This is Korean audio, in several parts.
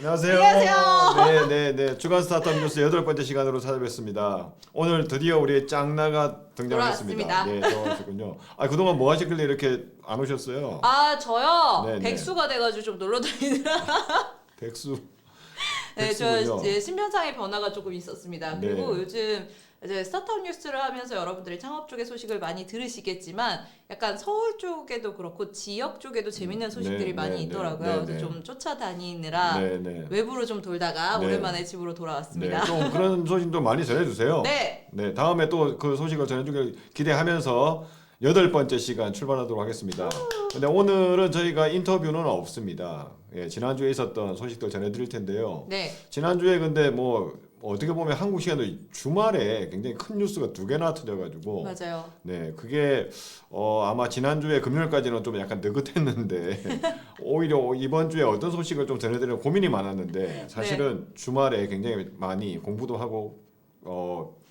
안녕하세요. 안녕하세요. 네. 주간 스타트업 뉴스 8번째 시간으로 찾아뵙습니다. 오늘 드디어 우리 짱나가 등장했습니다. 돌아왔습니다. 네, 돌아왔군요. 그동안 뭐 하셨길래 이렇게 안 오셨어요? 저요. 네, 네. 백수가 돼가지고 좀 놀러 다니느라. 백수. 네, 저 백수군요. 이제 신변상의 변화가 조금 있었습니다. 그리고 네. 요즘 이제 스타트업 뉴스를 하면서 여러분들이 창업 쪽의 소식을 많이 들으시겠지만 약간 서울 쪽에도 그렇고 지역 쪽에도 재밌는 소식들이 네, 많이 네, 있더라고요. 네, 그래서 네. 좀 쫓아다니느라 네. 외부로 좀 돌다가 네. 오랜만에 집으로 네, 돌아왔습니다. 좀 그런 소식도 많이 전해주세요. 네. 네, 다음에 또 그 소식을 전해주길 기대하면서 8번째 시간 출발하도록 하겠습니다. 근데 오늘은 저희가 인터뷰는 없습니다. 예, 지난주에 있었던 소식들 전해드릴 텐데요. 네. 지난주에 근데 뭐 어떻게 보면 한국 시간으로 주말에 굉장히 큰 뉴스가 2개나 터져가지고 맞아요. 네, 그게 아마 지난주에 금요일까지는 좀 약간 느긋했는데 오히려 이번 주에 어떤 소식을 좀 전해드리려 고민이 많았는데 사실은 주말에 굉장히 많이 공부도 하고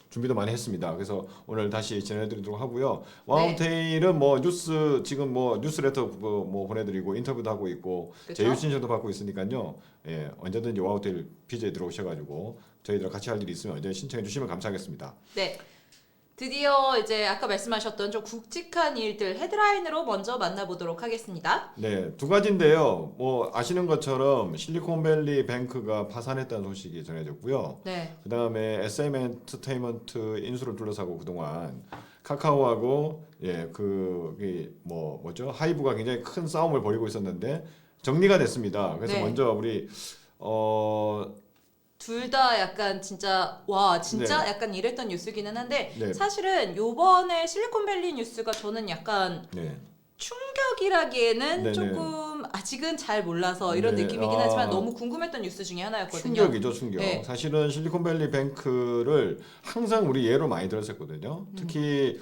준비도 많이 했습니다. 그래서 오늘 다시 전해드리도록 하고요. 와운테일은 뭐 뉴스 지금 뭐 뉴스레터 뭐 보내드리고 인터뷰도 하고 있고 그쵸? 제휴 신청도 받고 있으니까요. 예, 언제든지 와운테일 BJ 들어오셔가지고 저희들 같이 할 일이 있으면 언제 신청해 주시면 감사하겠습니다. 네. 드디어 이제 아까 말씀하셨던 좀 굵직한 일들 헤드라인으로 먼저 만나보도록 하겠습니다. 네, 두 가지인데요. 뭐 아시는 것처럼 실리콘밸리 뱅크가 파산했다는 소식이 전해졌고요. 네. 그 다음에 SM 엔터테인먼트 인수를 둘러싸고 그동안 카카오하고 뭐죠 하이브가 굉장히 큰 싸움을 벌이고 있었는데 정리가 됐습니다. 그래서 네. 먼저 우리 둘 다 약간 진짜 와 진짜 네. 약간 이랬던 뉴스기는 한데 네. 사실은 요번에 실리콘밸리 뉴스가 저는 약간 네. 충격이라기에는 네네. 조금 아직은 잘 몰라서 이런 네. 느낌이긴 하지만 너무 궁금했던 뉴스 중에 하나였거든요. 충격이죠, 충격. 네. 사실은 실리콘밸리 뱅크를 항상 우리 예로 많이 들었었거든요. 특히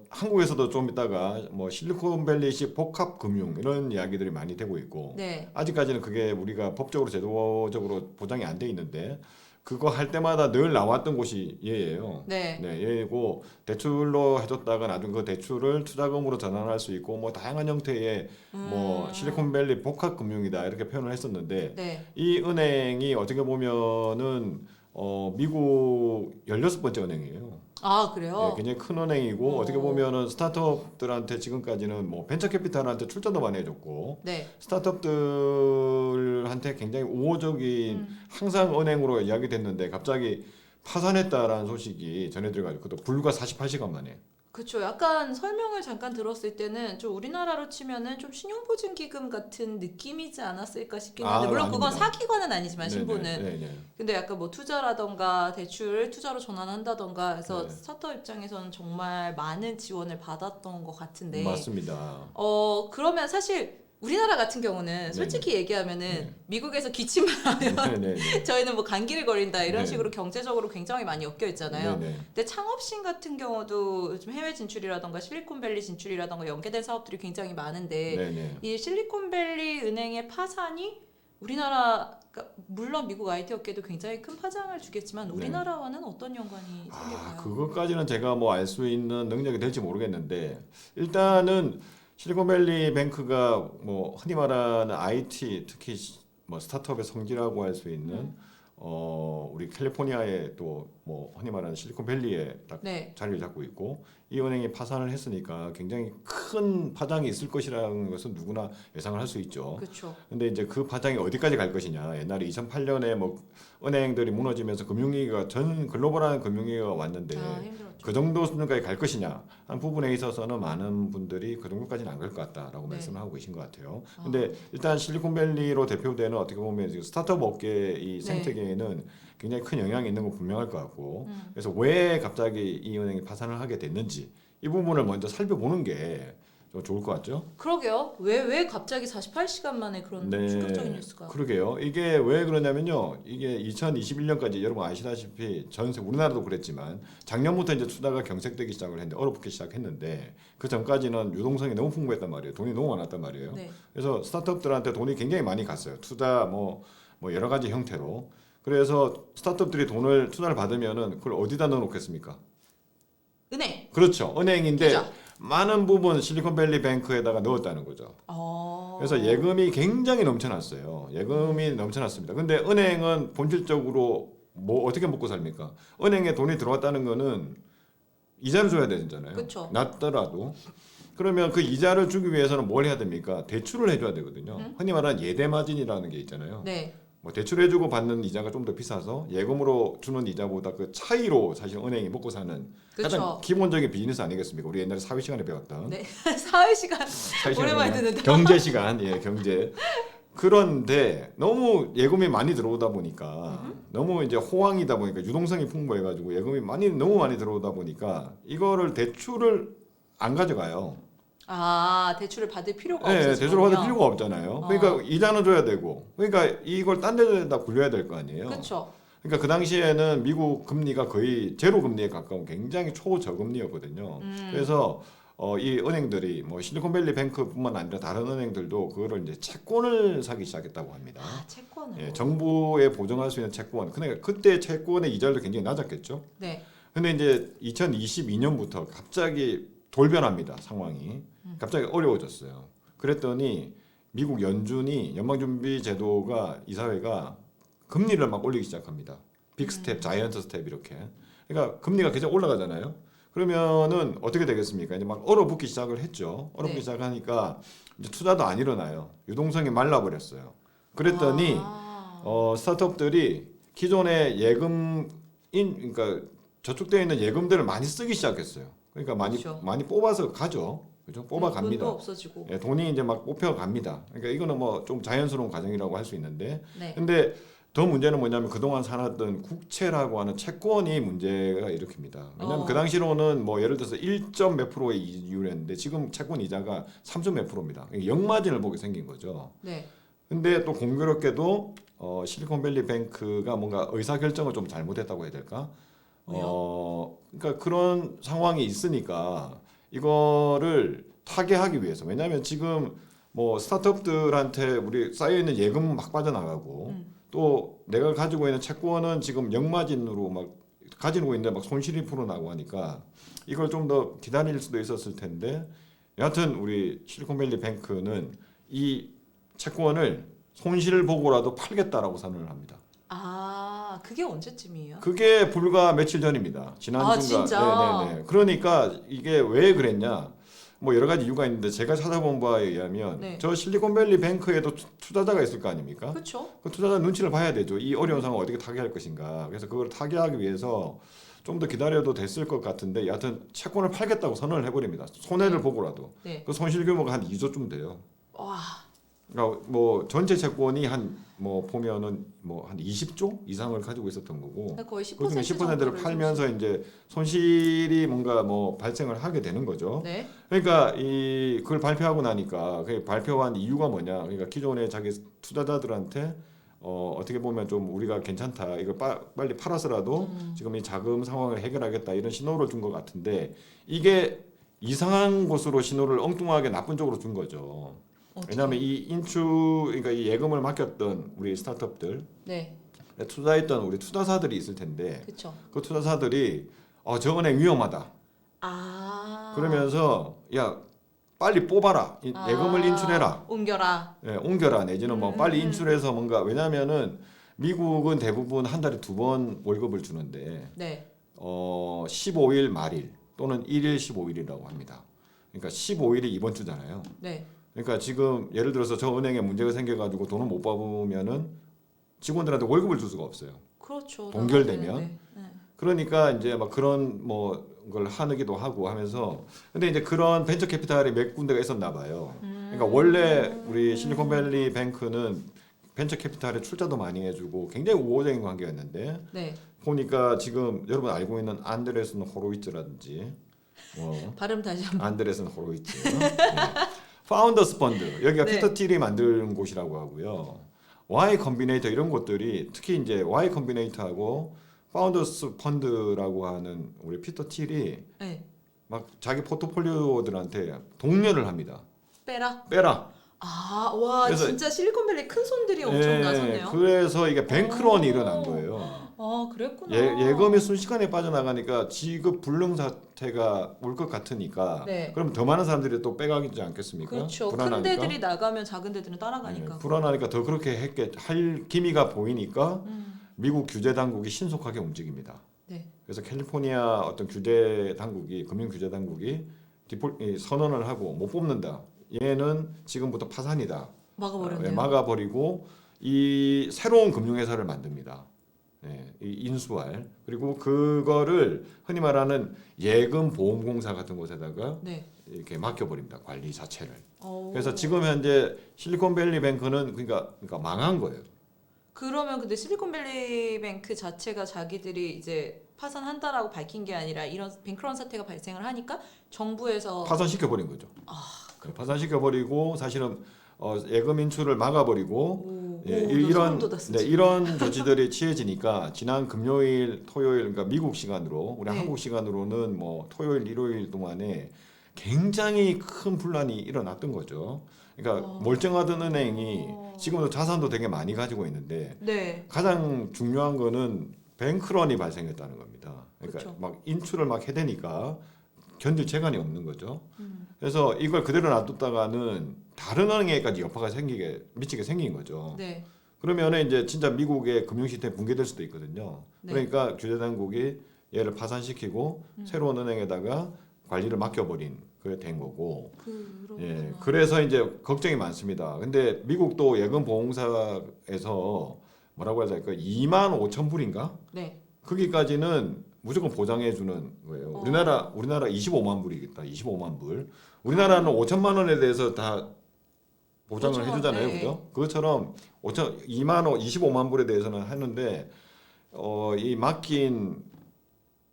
한국에서도 좀 있다가 뭐 실리콘밸리식 복합 금융 이런 이야기들이 많이 되고 있고 네. 아직까지는 그게 우리가 법적으로 제도적으로 보장이 안 돼 있는데 그거 할 때마다 늘 나왔던 곳이 얘예요. 네. 네, 얘고 대출로 해줬다가 나중에 그 대출을 투자금으로 전환할 수 있고 뭐 다양한 형태의 뭐 실리콘밸리 복합 금융이다 이렇게 표현을 했었는데 네. 이 은행이 어떻게 보면은 미국 16번째 은행이에요. 아 그래요? 네, 굉장히 큰 은행이고 어떻게 보면은 스타트업들한테 지금까지는 뭐 벤처 캐피탈한테 출자도 많이 해줬고 네. 스타트업들한테 굉장히 우호적인 항상 은행으로 이야기됐는데 갑자기 파산했다라는 소식이 전해들어가지고 그것도 불과 48시간 만에. 그렇죠. 약간 설명을 잠깐 들었을 때는 좀 우리나라로 치면은 좀 신용보증기금 같은 느낌이지 않았을까 싶긴 한데 물론 그건 아닙니다. 사기관은 아니지만 신보는 네네. 근데 약간 뭐 투자라던가 대출을 투자로 전환한다던가 해서 네. 스타트업 입장에서는 정말 많은 지원을 받았던 것 같은데 맞습니다. 그러면 사실 우리나라 같은 경우는 솔직히 얘기하면은 네. 미국에서 기침만 하면 네네. 저희는 뭐 감기를 걸린다 이런 네. 식으로 경제적으로 굉장히 많이 엮여 있잖아요. 네네. 근데 창업신 같은 경우도 요즘 해외 진출이라던가 실리콘밸리 진출이라던가 연계된 사업들이 굉장히 많은데 네네. 이 실리콘밸리 은행의 파산이 우리나라 그러니까 물론 미국 IT 업계도 굉장히 큰 파장을 주겠지만 네. 우리나라와는 어떤 연관이 생길까요? 그것까지는 제가 뭐 알 수 있는 능력이 될지 모르겠는데 일단은 실리콘밸리 뱅크가 뭐 흔히 말하는 IT 특히 뭐 스타트업의 성지라고 할 수 있는 우리 캘리포니아의 또 뭐 흔히 말하는 실리콘밸리에 딱 네. 자리를 잡고 있고 이 은행이 파산을 했으니까 굉장히 큰 파장이 있을 것이라는 것은 누구나 예상을 할 수 있죠. 그렇죠. 근데 이제 그 파장이 어디까지 갈 것이냐. 옛날에 2008년에 뭐 은행들이 무너지면서 금융위기가 전 글로벌한 금융위기가 왔는데 힘들었죠. 그 정도 수준까지 갈 것이냐 한 부분에 있어서는 많은 분들이 그 정도까지는 안 갈 것 같다라고 네. 말씀을 하고 계신 것 같아요. 근데 일단 실리콘밸리로 대표되는 어떻게 보면 지금 스타트업 업계 이 생태계에는 굉장히 큰 영향이 있는 건 분명할 것 같고 그래서 왜 갑자기 이 은행이 파산을 하게 됐는지 이 부분을 먼저 살펴보는 게 좀 좋을 것 같죠? 그러게요. 왜 갑자기 48시간 만에 그런 충격적인 뉴스가? 그러게요. 이게 왜 그러냐면요. 이게 2021년까지 여러분 아시다시피 전세 우리나라도 그랬지만 작년부터 이제 투자가 경색되기 시작을 했는데 어렵게 시작했는데 그 전까지는 유동성이 너무 풍부했단 말이에요. 돈이 너무 많았단 말이에요. 네. 그래서 스타트업들한테 돈이 굉장히 많이 갔어요. 투자 뭐 여러 가지 형태로. 그래서 스타트업들이 투자를 받으면은 그걸 어디다 넣어놓겠습니까? 은행. 그렇죠. 은행인데 투자. 많은 부분 실리콘밸리 뱅크에다가 넣었다는 거죠. 그래서 예금이 굉장히 넘쳐났어요. 예금이 넘쳐났습니다. 근데 은행은 본질적으로 뭐 어떻게 먹고 삽니까? 은행에 돈이 들어왔다는 거는 이자를 줘야 되잖아요. 그쵸. 낮더라도. 그러면 그 이자를 주기 위해서는 뭘 해야 됩니까? 대출을 해줘야 되거든요. 흔히 말하는 예대마진이라는 게 있잖아요. 네. 뭐 대출해주고 받는 이자가 좀 더 비싸서 예금으로 주는 이자보다 그 차이로 사실 은행이 먹고 사는 가장 그쵸. 기본적인 비즈니스 아니겠습니까? 우리 옛날에 사회 시간에 배웠던 네. 사회시간 사회 시간에 오랜만에 배웠던 듣는다. 경제 시간, 예, 경제. 그런데 너무 예금이 많이 들어오다 보니까 너무 이제 호황이다 보니까 유동성이 풍부해가지고 예금이 너무 많이 들어오다 보니까 이거를 대출을 안 가져가요. 대출을 받을 필요가 네, 없어서. 대출을 받을 필요가 없잖아요. 그러니까 이자는 줘야 되고, 그러니까 이걸 딴 데다 굴려야 될 거 아니에요. 그렇죠. 그러니까 그 당시에는 미국 금리가 거의 제로 금리에 가까운 굉장히 초저금리였거든요. 그래서 이 은행들이 뭐 실리콘밸리 뱅크뿐만 아니라 다른 은행들도 그거를 이제 채권을 사기 시작했다고 합니다. 채권을. 예, 정부에 보증할 수 있는 채권. 그러니까 그때 채권의 이자율도 굉장히 낮았겠죠. 네. 근데 이제 2022년부터 갑자기 돌변합니다. 상황이. 갑자기 어려워졌어요. 그랬더니 미국 연준이 연방준비제도가 이사회가 금리를 막 올리기 시작합니다. 빅스텝, 자이언트 스텝 이렇게. 그러니까 금리가 계속 올라가잖아요. 그러면은 어떻게 되겠습니까? 이제 막 얼어붙기 시작을 했죠. 얼어붙기 네. 시작하니까 이제 투자도 안 일어나요. 유동성이 말라버렸어요. 그랬더니 스타트업들이 기존의 그러니까 저축되어 있는 예금들을 많이 쓰기 시작했어요. 그러니까 그렇죠. 많이 뽑아서 가죠. 그죠? 뽑아 갑니다. 돈도 없어지고. 예, 돈이 이제 막 뽑혀 갑니다. 그러니까 이거는 뭐 좀 자연스러운 과정이라고 할 수 있는데, 네. 근데 더 문제는 뭐냐면 그동안 살았던 국채라고 하는 채권이 문제가 일으킵니다. 왜냐하면 그 당시로는 뭐 예를 들어서 1점 몇 프로의 이율이었는데 지금 채권 이자가 3점 몇 프로입니다. 영마진을 보게 생긴 거죠. 네. 근데 또 공교롭게도 실리콘밸리 뱅크가 뭔가 의사 결정을 좀 잘못했다고 해야 될까? 그러니까 그런 상황이 있으니까 이거를 타개하기 위해서, 왜냐하면 지금 뭐 스타트업들한테 우리 쌓여 있는 예금 막 빠져나가고 또 내가 가지고 있는 채권은 지금 영마진으로 막 가지고 있는데 막 손실이 풀어나고 하니까 이걸 좀 더 기다릴 수도 있었을 텐데, 여하튼 우리 실리콘밸리 뱅크는 이 채권을 손실을 보고라도 팔겠다라고 선언을 합니다. 그게 언제쯤이에요? 그게 불과 며칠 전입니다. 지난주가. 진짜? 네네네. 그러니까 이게 왜 그랬냐? 뭐 여러 가지 이유가 있는데 제가 찾아본 바에 의하면 네. 저 실리콘밸리 뱅크에도 투자자가 있을 거 아닙니까? 그렇죠. 그 투자자 눈치를 봐야 되죠. 이 어려운 상황을 어떻게 타개할 것인가. 그래서 그걸 타개하기 위해서 좀 더 기다려도 됐을 것 같은데, 여하튼 채권을 팔겠다고 선언을 해버립니다. 손해를 보고라도. 네. 그 손실 규모가 한 2조쯤 돼요. 와. 그러니까 뭐 전체 채권이 한 뭐 보면은 뭐 한 20조 이상을 가지고 있었던 거고, 거의 10% 그중에 10%를 정도를 팔면서 이제 손실이 뭔가 뭐 발생을 하게 되는 거죠. 네. 그러니까 그걸 발표하고 나니까 그 발표한 이유가 뭐냐? 그러니까 기존의 자기 투자자들한테 어떻게 보면 좀 우리가 괜찮다, 이거 빨리 팔아서라도 지금 이 자금 상황을 해결하겠다, 이런 신호를 준 것 같은데, 이게 이상한 곳으로 신호를 엉뚱하게 나쁜 쪽으로 준 거죠. 왜냐하면 그러니까 이 예금을 맡겼던 우리 스타트업들, 네. 투자했던 우리 투자사들이 있을 텐데, 그렇죠. 그 투자사들이 저 은행 위험하다 그러면서 야 빨리 뽑아라, 예금을 인출해라, 옮겨라. 옮겨라, 내지는 뭐 빨리 인출해서 뭔가, 왜냐하면은 미국은 대부분 한 달에 2번 월급을 주는데 네. 15일 말일 또는 1일 15일이라고 합니다. 그러니까 15일이 이번 주잖아요. 네. 그러니까 지금 예를 들어서 저 은행에 문제가 생겨가지고 돈을 못 받으면은 직원들한테 월급을 줄 수가 없어요. 그렇죠. 동결되면. 네. 그러니까 이제 막 그런 뭐 걸 하기도 하고 하면서, 근데 이제 그런 벤처 캐피탈이 몇 군데가 있었나 봐요. 그러니까 원래 우리 실리콘밸리 뱅크는 벤처 캐피탈에 출자도 많이 해주고 굉장히 우호적인 관계였는데, 네. 보니까 지금 여러분 알고 있는 안드레슨 호로위츠라든지 발음 다시 한번. 안드레슨 호로위츠, 파운더스 펀드, 여기가 네. 피터 틸이 만든 곳이라고 하고요. Y 컴비네이터 이런 곳들이, 특히 이제 Y 컴비네이터하고 파운더스 펀드라고 하는 우리 피터 틸이 네. 막 자기 포트폴리오들한테 독려를 합니다. 빼라. 빼라. 아, 와, 그래서- 진짜 실리콘밸리 큰 손들이 엄청 나섰네요. 그래서 이게 뱅크런이 오. 일어난 거예요. 아, 그랬구나. 예금이 순식간에 빠져나가니까 지급 불능 사태가 올 것 같으니까 네. 그럼 더 많은 사람들이 또 빼가지 않겠습니까? 그렇죠. 큰 불안하니까. 데들이 나가면 작은 데들은 따라가니까. 불안하니까 더 그렇게 할 기미가 보이니까 음, 미국 규제 당국이 신속하게 움직입니다. 네. 그래서 캘리포니아 어떤 규제 당국이 금융 규제 당국이 선언을 하고 못 뽑는다. 얘는 지금부터 파산이다. 막아버렸네요. 막아버리고 이 새로운 금융회사를 만듭니다. 이 인수할 그리고 그거를 흔히 말하는 예금 보험공사 같은 곳에다가 네. 이렇게 맡겨버립니다. 관리 자체를. 오. 그래서 지금 현재 실리콘밸리 뱅크는 그러니까 망한 거예요. 그러면 근데 실리콘밸리 뱅크 자체가 자기들이 이제 파산한다라고 밝힌 게 아니라 이런 뱅크런 사태가 발생을 하니까 정부에서 파산시켜버린 거죠. 아, 파산시켜버리고 사실은 예금 인출을 막아버리고 오, 예, 오, 나 이런 소름 돋았어, 지금. 이런 조치들이 취해지니까 지난 금요일, 토요일 그러니까 미국 시간으로 우리 네. 한국 시간으로는 뭐 토요일, 일요일 동안에 굉장히 큰 분란이 일어났던 거죠. 그러니까 멀쩡하던 은행이 지금도 자산도 되게 많이 가지고 있는데 네. 가장 중요한 거는 뱅크런이 발생했다는 겁니다. 그러니까 그렇죠. 막 인출을 막 해대니까 견딜 재간이 없는 거죠. 음. 그래서 이걸 그대로 놔뒀다가는 다른 은행에까지 여파가 미치게 생긴 거죠. 네. 그러면 이제 진짜 미국의 금융 시스템이 붕괴될 수도 있거든요. 네. 그러니까 규제 당국이 얘를 파산시키고 새로운 은행에다가 관리를 맡겨버린 그게 된 거고. 그렇구나. 예, 그래서 이제 걱정이 많습니다. 근데 미국도 예금 보험사에서 뭐라고 해야 될까? 2만 5천 불인가? 네. 거기까지는 무조건 보장해 주는 거예요. 우리나라 25만 불이겠다. 25만 불. 우리나라는 5천만 원에 대해서 다 보장을 5천만, 해주잖아요, 네. 그죠? 그것처럼 25만 불에 대해서는 하는데 이 맡긴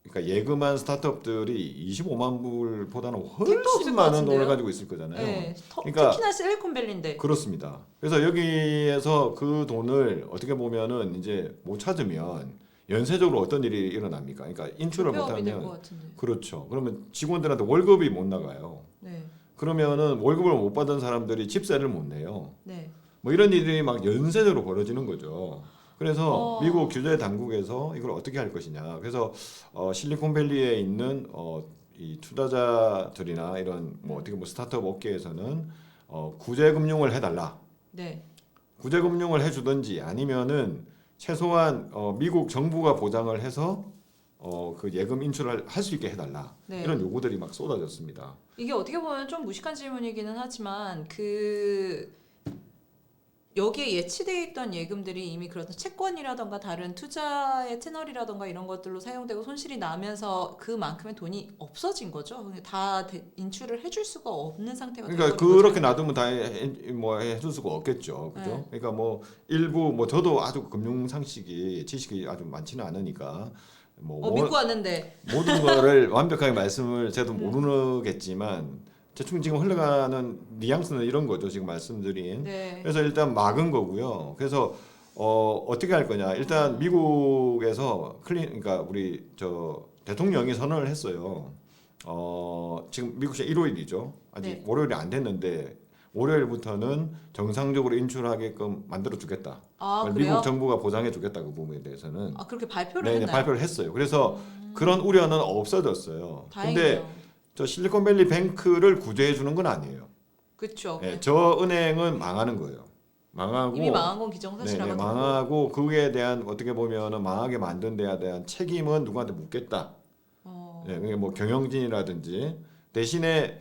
그러니까 예금한 스타트업들이 25만 불보다는 택도 없을 훨씬 것 많은 같은데요? 돈을 가지고 있을 거잖아요. 네. 그러니까- 특히나 실리콘밸리인데. 그렇습니다. 그래서 여기에서 그 돈을 어떻게 보면은 이제 못 찾으면 연쇄적으로 어떤 일이 일어납니까? 그러니까 인출을 불법이 될 것 못하면 같은데. 그렇죠. 그러면 직원들한테 월급이 못 나가요. 네. 그러면은 월급을 못 받은 사람들이 집세를 못 내요. 네. 뭐 이런 일이 막 연쇄적으로 벌어지는 거죠. 그래서 어. 미국 규제 당국에서 이걸 어떻게 할 것이냐. 그래서 실리콘밸리에 있는 이 투자자들이나 이런 뭐 어떻게 뭐 스타트업 업계에서는 구제 금융을 해달라. 네. 구제 금융을 해주든지 아니면은 최소한 미국 정부가 보장을 해서 그 예금 인출을 할 수 있게 해달라. 네. 이런 요구들이 막 쏟아졌습니다. 이게 어떻게 보면 좀 무식한 질문이기는 하지만 여기에 예치돼 있던 예금들이 이미 그런 채권이라던가 다른 투자의 채널이라던가 이런 것들로 사용되고 손실이 나면서 그만큼의 돈이 없어진 거죠. 그냥 다 인출을 해줄 수가 없는 상태가 그러니까 돼버린 거죠. 그렇게 놔두면 다 뭐 해줄 수가 없겠죠, 그죠? 네. 그러니까 뭐 일부 뭐 저도 아주 금융 상식이 지식이 아주 많지는 않으니까 뭐 믿고 왔는데 모든 거를 완벽하게 말씀을 제가 모르겠지만 대충 지금 흘러가는 뉘앙스는 이런 거죠, 지금 말씀드린. 네. 그래서 일단 막은 거고요. 그래서 어떻게 할 거냐? 일단 미국에서 그러니까 우리 대통령이 선언을 했어요. 지금 미국 시간 일요일이죠. 아직 네. 월요일이 안 됐는데 월요일부터는 정상적으로 인출하게끔 만들어 주겠다. 아, 미국 그래요? 정부가 보장해 주겠다 그 부분에 대해서는 아, 그렇게 발표를 네, 했나요? 발표를 했어요. 그래서 그런 우려는 없어졌어요. 다행이네요. 근데 저 실리콘밸리 뱅크를 구제해 주는 건 아니에요. 그렇죠. 예, 저 은행은 망하는 거예요. 망하고 이미 망한 건 네, 기정사실화가 네, 되고. 망하고 그에 대한 어떻게 보면은 망하게 만든 데에 대한 책임은 누구한테 묻겠다. 네, 그게 뭐 경영진이라든지 대신에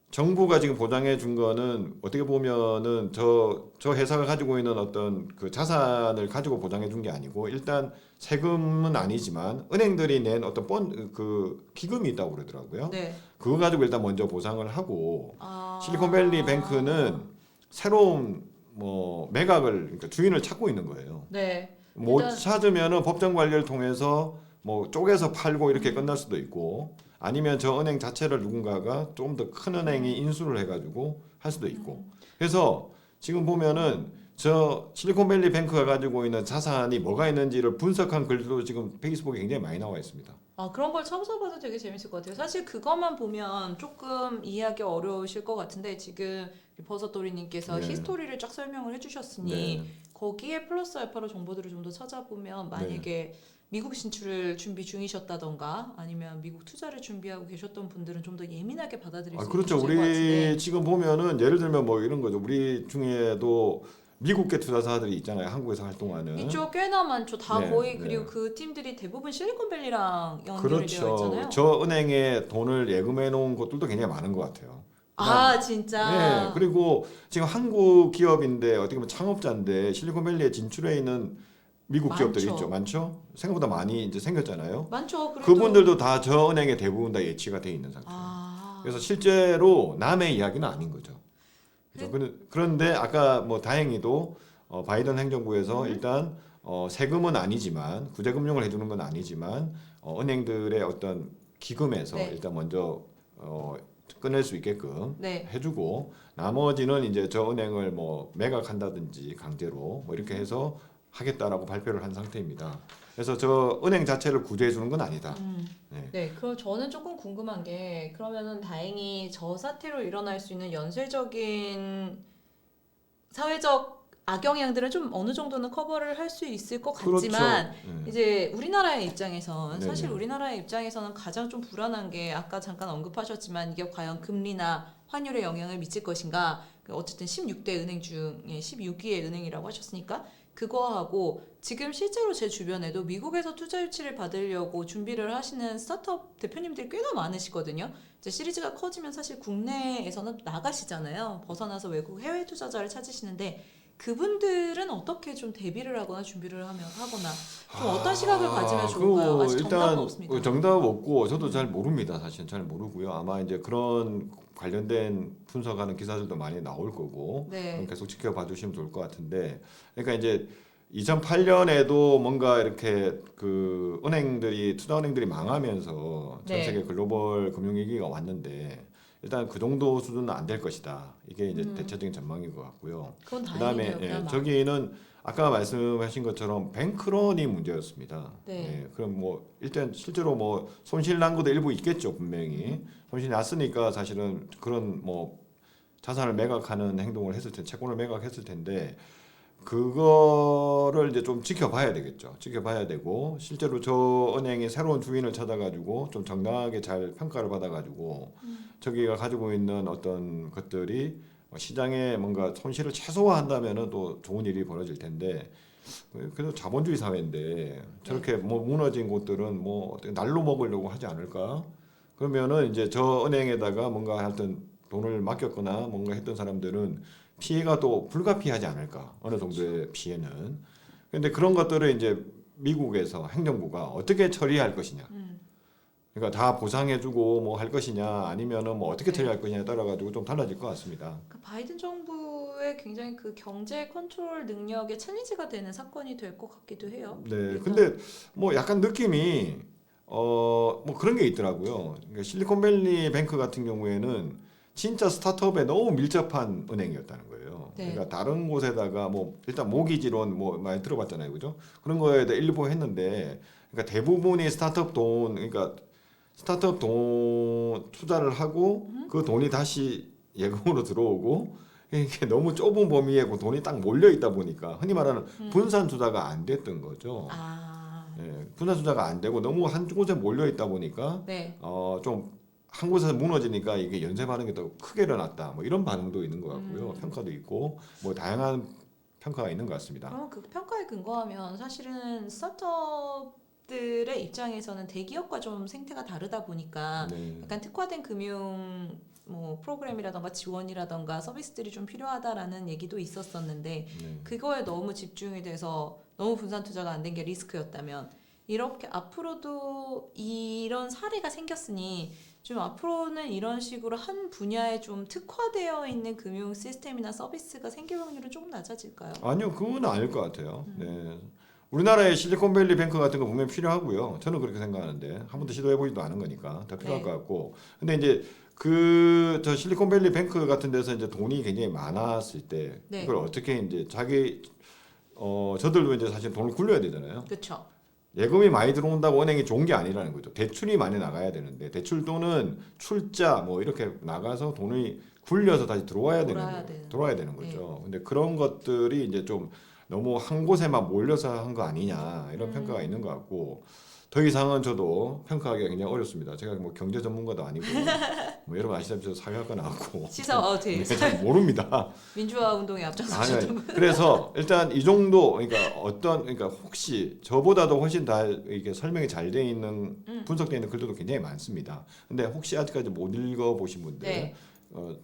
정부가 지금 보장해 준 거는 어떻게 보면은 저 회사가 가지고 있는 어떤 그 자산을 가지고 보장해 준 게 아니고 일단 세금은 아니지만 은행들이 낸 어떤 그 기금이 있다고 그러더라고요. 네. 그거 가지고 일단 먼저 보상을 하고 아. 실리콘밸리 뱅크는 새로운 뭐 매각을 그러니까 주인을 찾고 있는 거예요. 네. 못 일단- 찾으면은 법정 관리를 통해서 뭐 쪼개서 팔고 이렇게 끝날 수도 있고 아니면 저 은행 자체를 누군가가 좀 더 큰 은행이 인수를 해가지고 할 수도 있고 그래서 지금 보면은 저 실리콘밸리 뱅크가 가지고 있는 자산이 뭐가 있는지를 분석한 글도 지금 페이스북에 굉장히 많이 나와 있습니다. 아, 그런 걸 찾아봐도 되게 재밌을 것 같아요. 사실 그것만 보면 조금 이해하기 어려우실 것 같은데 지금 버섯돌이님께서 네. 히스토리를 쫙 설명을 해주셨으니 네. 거기에 플러스 알파로 정보들을 좀 더 찾아보면 만약에 미국 진출을 준비 중이셨다던가 아니면 미국 투자를 준비하고 계셨던 분들은 좀 더 예민하게 받아들일 수 있는 그렇죠. 주제인 것 같은데 우리 지금 보면은 예를 들면 뭐 이런 거죠. 우리 중에도 미국계 투자사들이 있잖아요. 한국에서 활동하는. 이쪽 꽤나 많죠. 다 네, 거의 네. 그리고 그 팀들이 대부분 실리콘밸리랑 연결이 되어 그렇죠. 있잖아요. 저 은행에 돈을 예금해 놓은 곳들도 굉장히 많은 것 같아요. 아, 진짜. 네. 그리고 지금 한국 기업인데 어떻게 보면 창업자인데 실리콘밸리에 진출해 있는 미국 기업들이 많죠. 있죠. 많죠? 생각보다 많이 이제 생겼잖아요. 많죠. 그래도 그분들도 다 저 은행에 대부분 다 예치가 돼 있는 상태. 아. 그래서 실제로 남의 이야기는 아닌 거죠. 그렇죠? 그런데 아까 뭐 다행히도 바이든 행정부에서 일단 세금은 아니지만 구제금융을 해주는 건 아니지만 은행들의 어떤 기금에서 네. 일단 먼저 끊을 수 있게끔 네. 해주고 나머지는 이제 저 은행을 뭐 매각한다든지 강제로 뭐 이렇게 해서 하겠다라고 발표를 한 상태입니다. 그래서 저 은행 자체를 구제해 주는 건 아니다. 네. 네, 그럼 저는 조금 궁금한 게 그러면은 다행히 저 사태로 일어날 수 있는 연쇄적인 사회적 악영향들은 좀 어느 정도는 커버를 할 수 있을 것 같지만 그렇죠. 네. 이제 우리나라의 입장에선 사실 네네. 우리나라의 입장에서는 가장 좀 불안한 게 아까 잠깐 언급하셨지만 이게 과연 금리나 환율에 영향을 미칠 것인가. 어쨌든 16대 은행 중에 16위의 은행이라고 하셨으니까 그거하고 지금 실제로 제 주변에도 미국에서 투자 유치를 받으려고 준비를 하시는 스타트업 대표님들이 꽤나 많으시거든요. 이제 시리즈가 커지면 사실 국내에서는 나가시잖아요. 벗어나서 외국 해외 투자자를 찾으시는데 그분들은 어떻게 좀 대비를 하거나 준비를 하거나 좀 어떤 시각을 가지면 좋을까요? 그거 아직 정답은 일단 없습니다. 정답 없고 저도 잘 모릅니다. 사실 잘 모르고요. 아마 이제 그런 관련된 분석하는 기사들도 많이 나올 거고 네. 계속 지켜봐 주시면 좋을 것 같은데 그러니까 이제 2008년에도 뭔가 이렇게 그 은행들이 투자 은행들이 망하면서 전 네. 세계 글로벌 금융위기가 왔는데 일단 그 정도 수준은 안 될 것이다. 이게 이제 대체적인 전망인 것 같고요. 그건 그다음에 다행이네요. 그나마. 저기는 아까 말씀하신 것처럼 뱅크런이 문제였습니다. 네. 그럼 뭐 일단 실제로 뭐 손실 난 것도 일부 있겠죠 분명히 손실이 났으니까 사실은 그런 뭐 자산을 매각하는 행동을 했을 텐데 채권을 매각했을 텐데 그거를 이제 좀 지켜봐야 되겠죠. 지켜봐야 되고 실제로 저 은행이 새로운 주인을 찾아가지고 좀 정당하게 잘 평가를 받아가지고 저기가 가지고 있는 어떤 것들이 시장에 뭔가 손실을 최소화한다면은 또 좋은 일이 벌어질 텐데 그래도 자본주의 사회인데 저렇게 뭐 무너진 곳들은 뭐 어떻게 날로 먹으려고 하지 않을까? 그러면은 이제 저 은행에다가 뭔가 하여튼 돈을 맡겼거나 뭔가 했던 사람들은 피해가 또 불가피하지 않을까? 어느 정도의 피해는. 근데 그런 것들을 이제 미국에서 행정부가 어떻게 처리할 것이냐. 그러니까 다 보상해주고 뭐 할 것이냐 아니면은 뭐 어떻게 네. 처리할 것이냐에 따라 가지고 좀 달라질 것 같습니다. 그 바이든 정부의 굉장히 그 경제 컨트롤 능력의 챌린지가 되는 사건이 될 것 같기도 해요. 네, 일단. 근데 뭐 약간 느낌이 뭐 그런 게 있더라고요. 그러니까 실리콘밸리 뱅크 같은 경우에는 진짜 스타트업에 너무 밀접한 은행이었다는 거예요. 네. 그러니까 다른 곳에다가 뭐 일단 모기지론 뭐 많이 들어봤잖아요, 그죠? 그런 거에 대해 일부 했는데, 그러니까 대부분이 스타트업 돈, 그러니까 스타트업 돈 투자를 하고 그 돈이 다시 예금으로 들어오고 이게 너무 좁은 범위에 그 돈이 딱 몰려 있다 보니까 흔히 말하는 분산 투자가 안 됐던 거죠. 아, 분산 투자가 안 되고 너무 한 곳에 몰려 있다 보니까 네. 좀 한 곳에서 무너지니까 이게 연쇄 반응이 더 크게 일어났다. 뭐 이런 반응도 있는 것 같고요. 평가도 있고 뭐 다양한 평가가 있는 것 같습니다. 그럼 그 평가에 근거하면 사실은 스타트업들의 입장에서는 대기업과 좀 생태가 다르다 보니까 네. 약간 특화된 금융 뭐 프로그램이라던가 지원이라던가 서비스들이 좀 필요하다라는 얘기도 있었었는데 네. 그거에 너무 집중이 돼서 너무 분산 투자가 안 된 게 리스크였다면 이렇게 앞으로도 이런 사례가 생겼으니 좀 앞으로는 이런 식으로 한 분야에 좀 특화되어 있는 금융 시스템이나 서비스가 생길 확률은 조금 낮아질까요? 아니요, 그건 아닐 것 같아요. 네. 우리나라의 실리콘밸리 뱅크 같은 거 분명 필요하고요. 저는 그렇게 생각하는데 한 번도 시도해보지도 않은 거니까 더 필요할 네. 것 같고. 근데 이제 그 실리콘밸리 뱅크 같은 데서 이제 돈이 굉장히 많았을 때 네. 이걸 어떻게 이제 자기 저들도 이제 사실 돈을 굴려야 되잖아요. 그렇죠. 예금이 많이 들어온다고 은행이 좋은 게 아니라는 거죠. 대출이 많이 나가야 되는데 대출 또는 출자 뭐 이렇게 나가서 돈이 굴려서 다시 들어와야 되는 거죠. 근데 그런 것들이 이제 좀 너무 한 곳에만 몰려서 한 거 아니냐 이런 평가가 있는 것 같고 더 이상은 저도 평가하기가 굉장히 어렵습니다. 제가 뭐 경제 전문가도 아니고 뭐 여러분 아시다시피 사회학과 나왔고 네. 잘 모릅니다. 민주화 운동에 앞장서셨던 분. 그래서 일단 이 정도 그러니까 혹시 저보다도 훨씬 다 이게 설명이 잘 돼 있는 분석되어 있는 글들도 굉장히 많습니다. 근데 혹시 아직까지 못 읽어 보신 분들 네.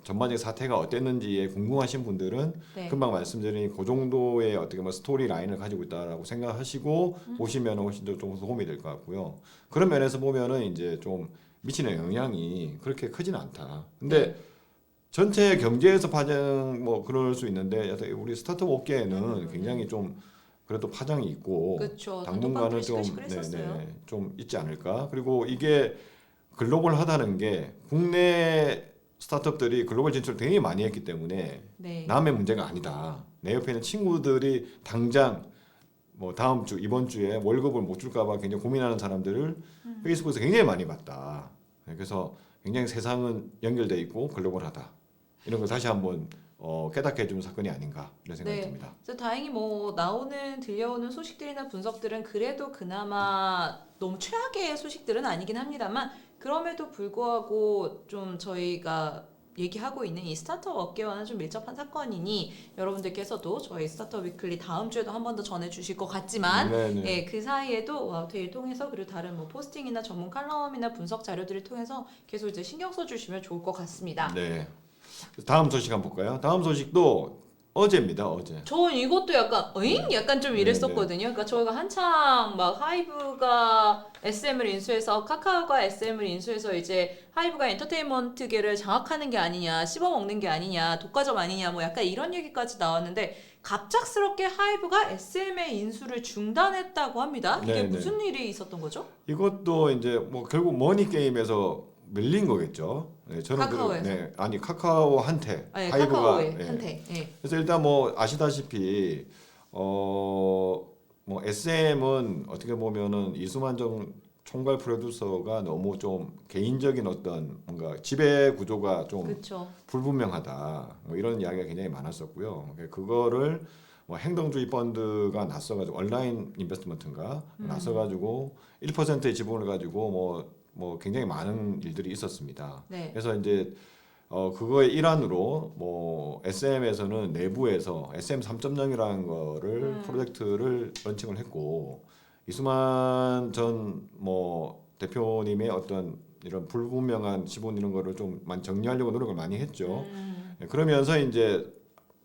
전반적인 사태가 어땠는지에 궁금하신 분들은 네. 금방 말씀드린 그 정도의 어떻게 뭐 스토리 라인을 가지고 있다라고 생각하시고 보시면 훨씬 더 좀 도움이 될 것 같고요. 그런 면에서 보면은 이제 좀 미치는 영향이 그렇게 크지는 않다. 근데 전체 경제에서 파장 뭐 그럴 수 있는데 우리 스타트업 업계에는 굉장히 좀 그래도 파장이 있고 그렇죠. 당분간은 좀 있지 않을까. 그리고 이게 글로벌하다는 게 국내 스타트업들이 글로벌 진출을 되게 많이 했기 때문에 네. 남의 문제가 아니다. 내 옆에 있는 친구들이 당장 뭐 다음 주 이번 주에 월급을 못 줄까봐 굉장히 고민하는 사람들을 페이스북에서 굉장히 많이 봤다. 그래서 굉장히 세상은 연결돼 있고 글로벌하다. 이런 걸 다시 한번 깨닫게 해주는 사건이 아닌가 이런 생각이 네. 듭니다. 그래서 다행히 뭐 들려오는 소식들이나 분석들은 그래도 그나마 너무 최악의 소식들은 아니긴 합니다만 그럼에도 불구하고 좀 저희가 얘기하고 있는 이 스타트업 업계와는 좀 밀접한 사건이니 여러분들께서도 저희 스타트업 위클리 다음 주에도 한 번 더 전해주실 것 같지만 예, 그 사이에도 와우테일 통해서 그리고 다른 뭐 포스팅이나 전문 칼럼이나 분석 자료들을 통해서 계속 이제 신경 써주시면 좋을 것 같습니다. 네. 다음 소식 한번 볼까요? 다음 소식도 어제입니다. 어제. 저 이것도 약간 어잉? 약간 좀 이랬었거든요. 그러니까 저희가 한창 막 하이브가 SM을 인수해서 카카오가 SM을 인수해서 이제 하이브가 엔터테인먼트계를 장악하는 게 아니냐, 씹어먹는 게 아니냐, 독과점 아니냐, 뭐 약간 이런 얘기까지 나왔는데 갑작스럽게 하이브가 SM의 인수를 중단했다고 합니다. 이게 네네. 무슨 일이 있었던 거죠? 이것도 이제 뭐 결국 머니 게임에서 밀린 거겠죠. 네, 저는 카카오에서? 아니 카카오한테 아니, 하이브가 카카오한테. 예. 그래서 일단 뭐 아시다시피 뭐 SM은 어떻게 보면은 이수만 전 총괄 프로듀서가 너무 좀 개인적인 어떤 뭔가 지배 구조가 좀 그렇죠. 불분명하다. 뭐 이런 이야기가 굉장히 많았었고요. 그거를 뭐 행동주의 펀드가 나서가지고 온라인 인베스트먼트인가 나서가지고 1%의 지분을 가지고 뭐 굉장히 많은 일들이 있었습니다. 네. 그래서 이제 그거의 일환으로 뭐 SM에서는 내부에서 SM 3.0이라는 거를 프로젝트를 런칭을 했고 이수만 전 뭐 대표님의 어떤 이런 불분명한 지분 이런 거를 좀 많이 정리하려고 노력을 많이 했죠. 그러면서 이제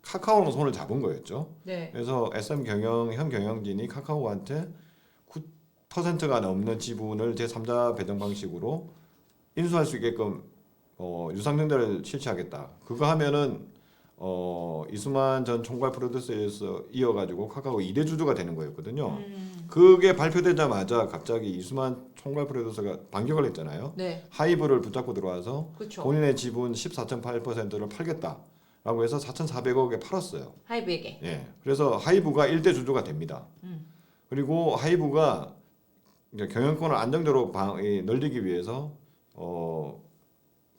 카카오는 손을 잡은 거였죠. 네. 그래서 SM 현 경영진이 카카오한테 9%가 넘는 지분을 제3자 배정 방식으로 인수할 수 있게끔 유상증자를 실시하겠다. 그거 하면은 이수만 전 총괄 프로듀서에서 이어가지고 카카오 2대 주주가 되는 거였거든요. 그게 발표되자마자 갑자기 이수만 총괄 프로듀서가 반격을 했잖아요. 네. 하이브를 붙잡고 들어와서 그렇죠. 본인의 지분 14.8%를 팔겠다라고 해서 4,400억에 팔았어요. 하이브에게. 예. 그래서 하이브가 1대 주주가 됩니다. 그리고 하이브가 이제 경영권을 안정적으로 늘리기 위해서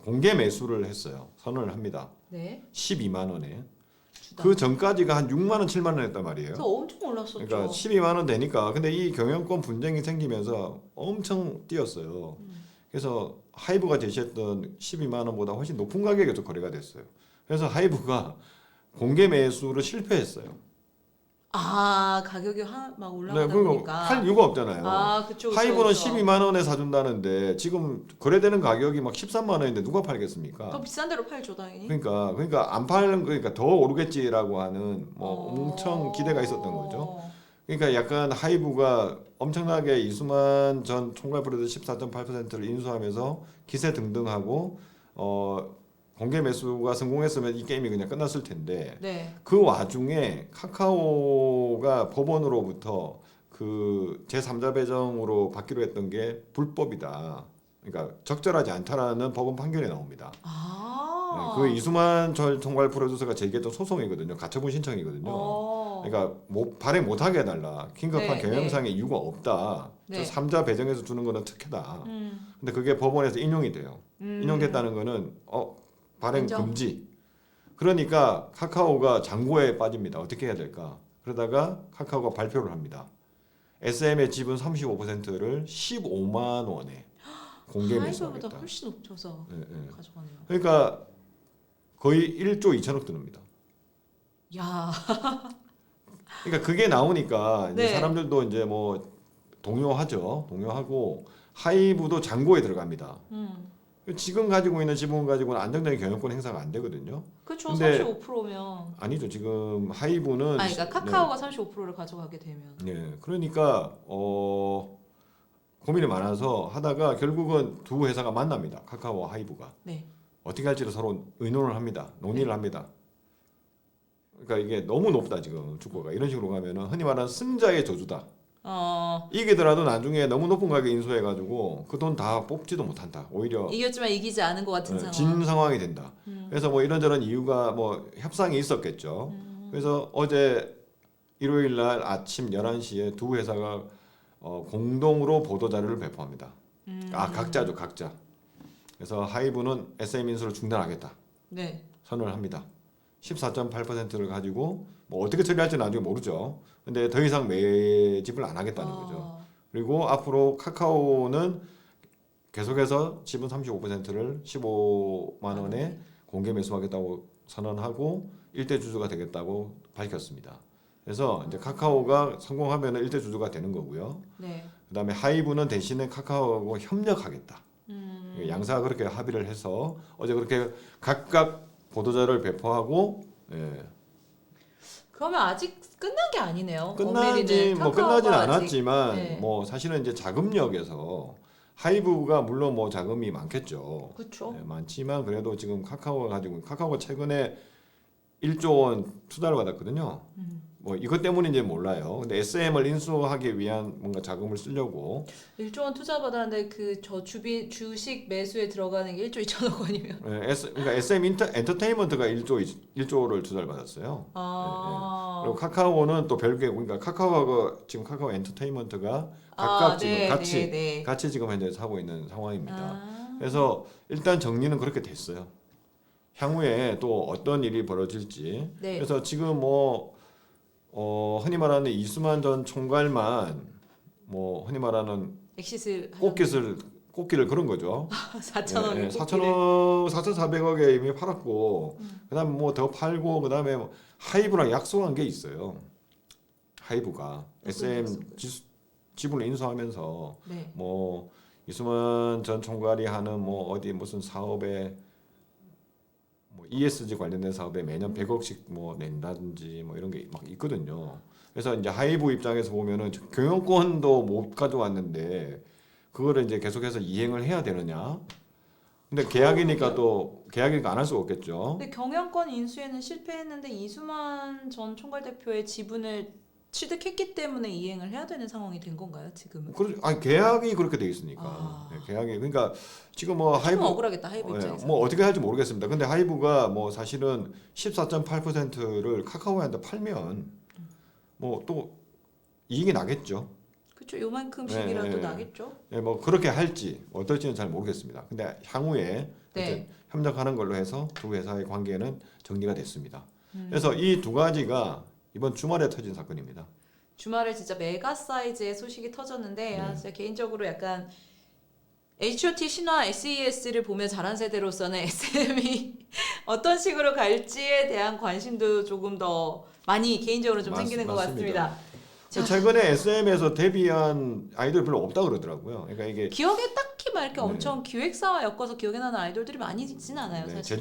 공개 매수를 했어요. 선언을 합니다. 네. 12만 원에. 주다. 그 전까지가 한 6만 원, 7만 원 했단 말이에요. 그래서 엄청 올랐었죠. 그러니까 12만 원 되니까 근데 이 경영권 분쟁이 생기면서 엄청 뛰었어요. 그래서 하이브가 제시했던 12만 원보다 훨씬 높은 가격에서 거래가 됐어요. 그래서 하이브가 공개 매수를 실패했어요. 아, 가격이 막 올라가다 네, 그거 보니까. 팔 이유가 없잖아요. 아, 그쵸. 하이브는 12만 원에 사준다는데 지금 거래되는 가격이 막 13만 원인데 누가 팔겠습니까? 더 비싼 데로 팔죠, 당연히. 그러니까 안 팔는 거니까 더 오르겠지라고 하는 뭐 엄청 기대가 있었던 거죠. 그러니까 약간 하이브가 엄청나게 이수만 전 총괄 프로듀서 14.8%를 인수하면서 기세 등등하고 공개 매수가 성공했으면 이 게임이 그냥 끝났을 텐데 네. 그 와중에 카카오가 법원으로부터 그 제3자 배정으로 받기로 했던 게 불법이다. 그러니까 적절하지 않다라는 법원 판결이 나옵니다. 아. 그 이수만 전 총괄 프로듀서가 제기했던 소송이거든요. 가처분 신청이거든요. 그러니까 발행 못하게 해달라. 긴급한 네, 경영상의 이유가 없다. 네. 3자 배정해서 주는 거는 특혜다. 근데 그게 법원에서 인용이 돼요. 인용됐다는 거는 발행 인정. 금지. 그러니까 카카오가 장고에 빠집니다. 어떻게 해야 될까? 그러다가 카카오가 발표를 합니다. SM의 지분 35%를 15만 원에 공개 하이브보다 매수하겠다. 훨씬 높여서 네, 네. 가져가네요. 그러니까 거의 1조 2천억 드는니다. 야. 그러니까 그게 나오니까 이제 네. 사람들도 이제 뭐 동요하죠. 동요하고 하이브도 장고에 들어갑니다. 지금 가지고 있는 지분 가지고는 안정적인 경영권 행사가 안 되거든요. 그렇죠. 근데 35%면. 아니죠. 지금 하이브는 그러니까 카카오가 35%를 가져가게 되면. 네, 그러니까 고민이 많아서 하다가 결국은 두 회사가 만납니다. 카카오와 하이브가 네. 어떻게 할지를 서로 의논을 합니다. 논의를 합니다. 그러니까 이게 너무 높다 지금 주가가 이런 식으로 가면은 흔히 말하는 승자의 저주다. 이기더라도 나중에 너무 높은 가격에 인수해가지고 그 돈 다 뽑지도 못한다. 오히려 이겼지만 이기지 않은 것 같은 상황. 진 상황이 된다. 그래서 뭐 이런저런 이유가 뭐 협상이 있었겠죠. 그래서 어제 일요일 날 아침 11시에 두 회사가 공동으로 보도 자료를 배포합니다. 각자죠, 각자. 그래서 하이브는 SM 인수를 중단하겠다. 네. 선언을 합니다. 14.8%를 가지고 뭐 어떻게 처리할지는 나중에 모르죠. 근데 더 이상 매집을 안 하겠다는 거죠. 그리고 앞으로 카카오는 계속해서 지분 35%를 15만 원에 공개 매수하겠다고 선언하고 일대 주주가 되겠다고 밝혔습니다. 그래서 이제 카카오가 성공하면 일대 주주가 되는 거고요. 네. 그다음에 하이브는 대신에 카카오하고 협력하겠다. 양사가 그렇게 합의를 해서 어제 그렇게 각각 보도자를 배포하고 그러면 아직 끝난 게 아니네요. 끝나지 뭐 끝나진 않았지만 네. 뭐 사실은 이제 자금력에서 하이브가 물론 뭐 자금이 많겠죠. 그렇죠. 많지만 그래도 지금 카카오가 최근에 1조 원 투자를 받았거든요. 뭐 이것 때문인지 몰라요. 근데 SM을 인수하기 위한 뭔가 자금을 쓰려고 1조 원 투자 받았는데 그 저 주식 매수에 들어가는 게 1조 2천억 원이면. 그러니까 SM 엔터테인먼트가 1조를 투자를 받았어요. 그리고 카카오는 또 별개고 그러니까 카카오하고 지금 카카오 엔터테인먼트가 각각 지금 같이 지금 현재 사고 있는 상황입니다. 그래서 일단 정리는 그렇게 됐어요. 향후에 또 어떤 일이 벌어질지. 네. 그래서 지금 뭐 흔히 말하는 이수만 전 총괄만 뭐 흔히 말하는 엑시스 꽃길을 그런 거죠. 4천억. 네, 4,400억에 이미 팔았고 그다음에 뭐 더 팔고 그다음에 뭐 하이브랑 약속한 게 있어요. 하이브가 SM 지분을 인수하면서 네. 뭐 이수만 전 총괄이 하는 뭐 어디 무슨 사업에 뭐 ESG 관련된 사업에 매년 100억씩 뭐 낸다든지 뭐 이런 게 막 있거든요. 그래서 이제 하이브 입장에서 보면은 경영권도 못 가져왔는데 그거를 이제 계속해서 이행을 해야 되느냐? 근데 계약이니까 안 할 수가 없겠죠. 근데 경영권 인수에는 실패했는데 이수만 전 총괄 대표의 지분을 취득했기 때문에 이행을 해야 되는 상황이 된 건가요, 지금은? 아니 계약이 그렇게 돼 있으니까. 계약이 그러니까 지금 뭐 하이브 억울하겠다, 하이브 입장에서. 뭐 어떻게 할지 모르겠습니다. 근데 하이브가 뭐 사실은 14.8%를 카카오한테 팔면 뭐 또 이익이 나겠죠. 그렇죠. 요만큼씩이라도 나겠죠. 뭐 그렇게 할지 어떨지는 잘 모르겠습니다. 근데 향후에 협력하는 걸로 해서 두 회사의 관계는 정리가 됐습니다. 그래서 이 두 가지가 이번 주말에 터진 사건입니다. 주말에 진짜 메가 사이즈의 소식이 터졌는데 진짜 개인적으로 약간 H.O.T 신화 SES를 보며 자란 세대로서는 SM이 어떤 식으로 갈지에 대한 관심도 조금 더 많이 개인적으로 좀 생기는 것 같습니다. 최근에 SM에서 데뷔한 아이돌 별로 없다 그러더라고요. 그러니까 이게 기억에 딱히 막 이렇게 엄청 기획사와 엮어서 기억에 나는 아이돌들이 많이 있지는 않아요. 사실.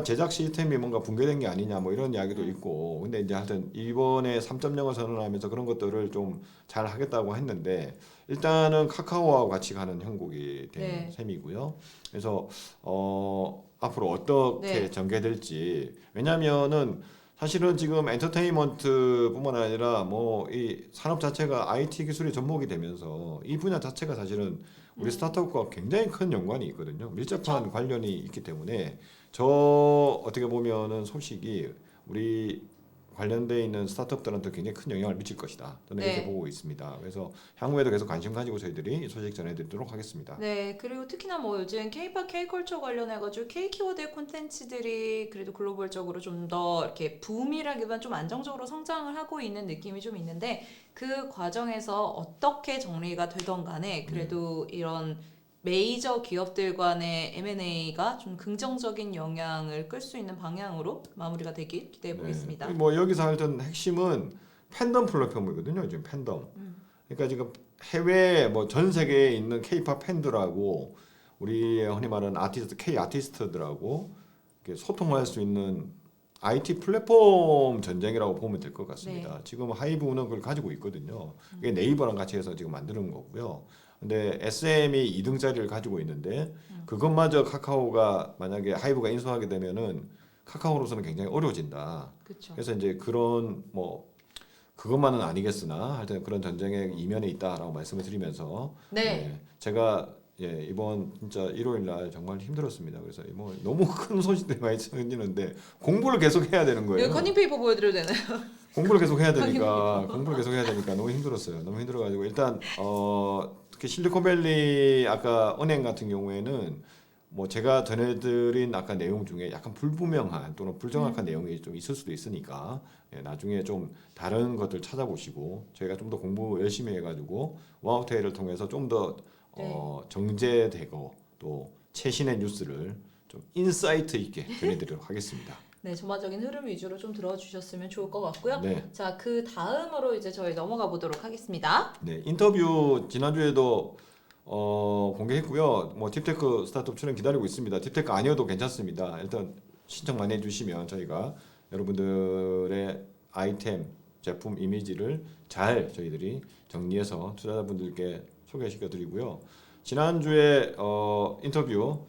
제작 시스템이 뭔가 붕괴된 게 아니냐 뭐 이런 이야기도 있고 근데 이제 하여튼 이번에 3.0을 선언하면서 그런 것들을 좀 잘 하겠다고 했는데 일단은 카카오와 같이 가는 형국이 된 셈이고요. 그래서 앞으로 어떻게 전개될지 왜냐면은 사실은 지금 엔터테인먼트뿐만 아니라 뭐 이 산업 자체가 IT 기술이 접목이 되면서 이 분야 자체가 사실은 우리 스타트업과 굉장히 큰 연관이 있거든요. 밀접한 그쵸. 관련이 있기 때문에 저 어떻게 보면은 소식이 우리 관련돼 있는 스타트업들한테 굉장히 큰 영향을 미칠 것이다. 저는 이렇게 네. 보고 있습니다. 그래서 향후에도 계속 관심 가지고 저희들이 이 소식 전해드리도록 하겠습니다. 네, 그리고 특히나 뭐 요즘 K-팝, K-컬처 관련해가지고 K-키워드 콘텐츠들이 그래도 글로벌적으로 좀 더 이렇게 붐이라기보다는 좀 안정적으로 성장을 하고 있는 느낌이 좀 있는데 그 과정에서 어떻게 정리가 되던 간에 그래도 이런 메이저 기업들 간의 M&A가 좀 긍정적인 영향을 끌 수 있는 방향으로 마무리가 되길 기대해 보겠습니다. 뭐 여기서 하여튼 핵심은 팬덤 플랫폼이거든요. 지금 팬덤. 그러니까 지금 해외 뭐 전 세계에 있는 K-팝 팬들하고 우리 흔히 말하는 아티스트 K 아티스트들하고 이렇게 소통할 수 있는 IT 플랫폼 전쟁이라고 보면 될 것 같습니다. 지금 하이브는 그걸 가지고 있거든요. 이게 네이버랑 같이 해서 지금 만드는 거고요. 근데 SM이 2등 자리를 가지고 있는데 그것마저 카카오가 만약에 하이브가 인수하게 되면은 카카오로서는 굉장히 어려워진다. 그렇죠. 그래서 이제 그런 뭐 그것만은 아니겠으나 하여튼 그런 전쟁의 이면에 있다라고 말씀을 드리면서 네. 제가 이번 진짜 일요일 날 정말 힘들었습니다. 그래서 뭐 너무 큰 소식들이 많이 생기는데 공부를 계속 해야 되는 여기 거예요. 커닝페이퍼 보여드려도 되나요? 공부를 계속 해야 되니까 너무 힘들었어요. 너무 힘들어가지고 일단 특히 실리콘밸리 아까 은행 같은 경우에는 뭐 제가 전해드린 아까 내용 중에 약간 불분명한 또는 불정확한 내용이 좀 있을 수도 있으니까 나중에 좀 다른 것들 찾아보시고 저희가 좀 더 공부 열심히 해가지고 와우테이를 통해서 좀 더 정제되고 또 최신의 뉴스를 좀 인사이트 있게 전해드리도록 하겠습니다. 네, 전반적인 흐름 위주로 좀 들어주셨으면 좋을 것 같고요. 네. 자, 그 다음으로 이제 저희 넘어가 보도록 하겠습니다. 네, 인터뷰 지난주에도 공개했고요. 뭐 팁테크 스타트업 출연 기다리고 있습니다. 팁테크 아니어도 괜찮습니다. 일단 신청 많이 해주시면 저희가 여러분들의 아이템, 제품 이미지를 잘 저희들이 정리해서 투자자분들께 소개시켜 드리고요. 지난주에 인터뷰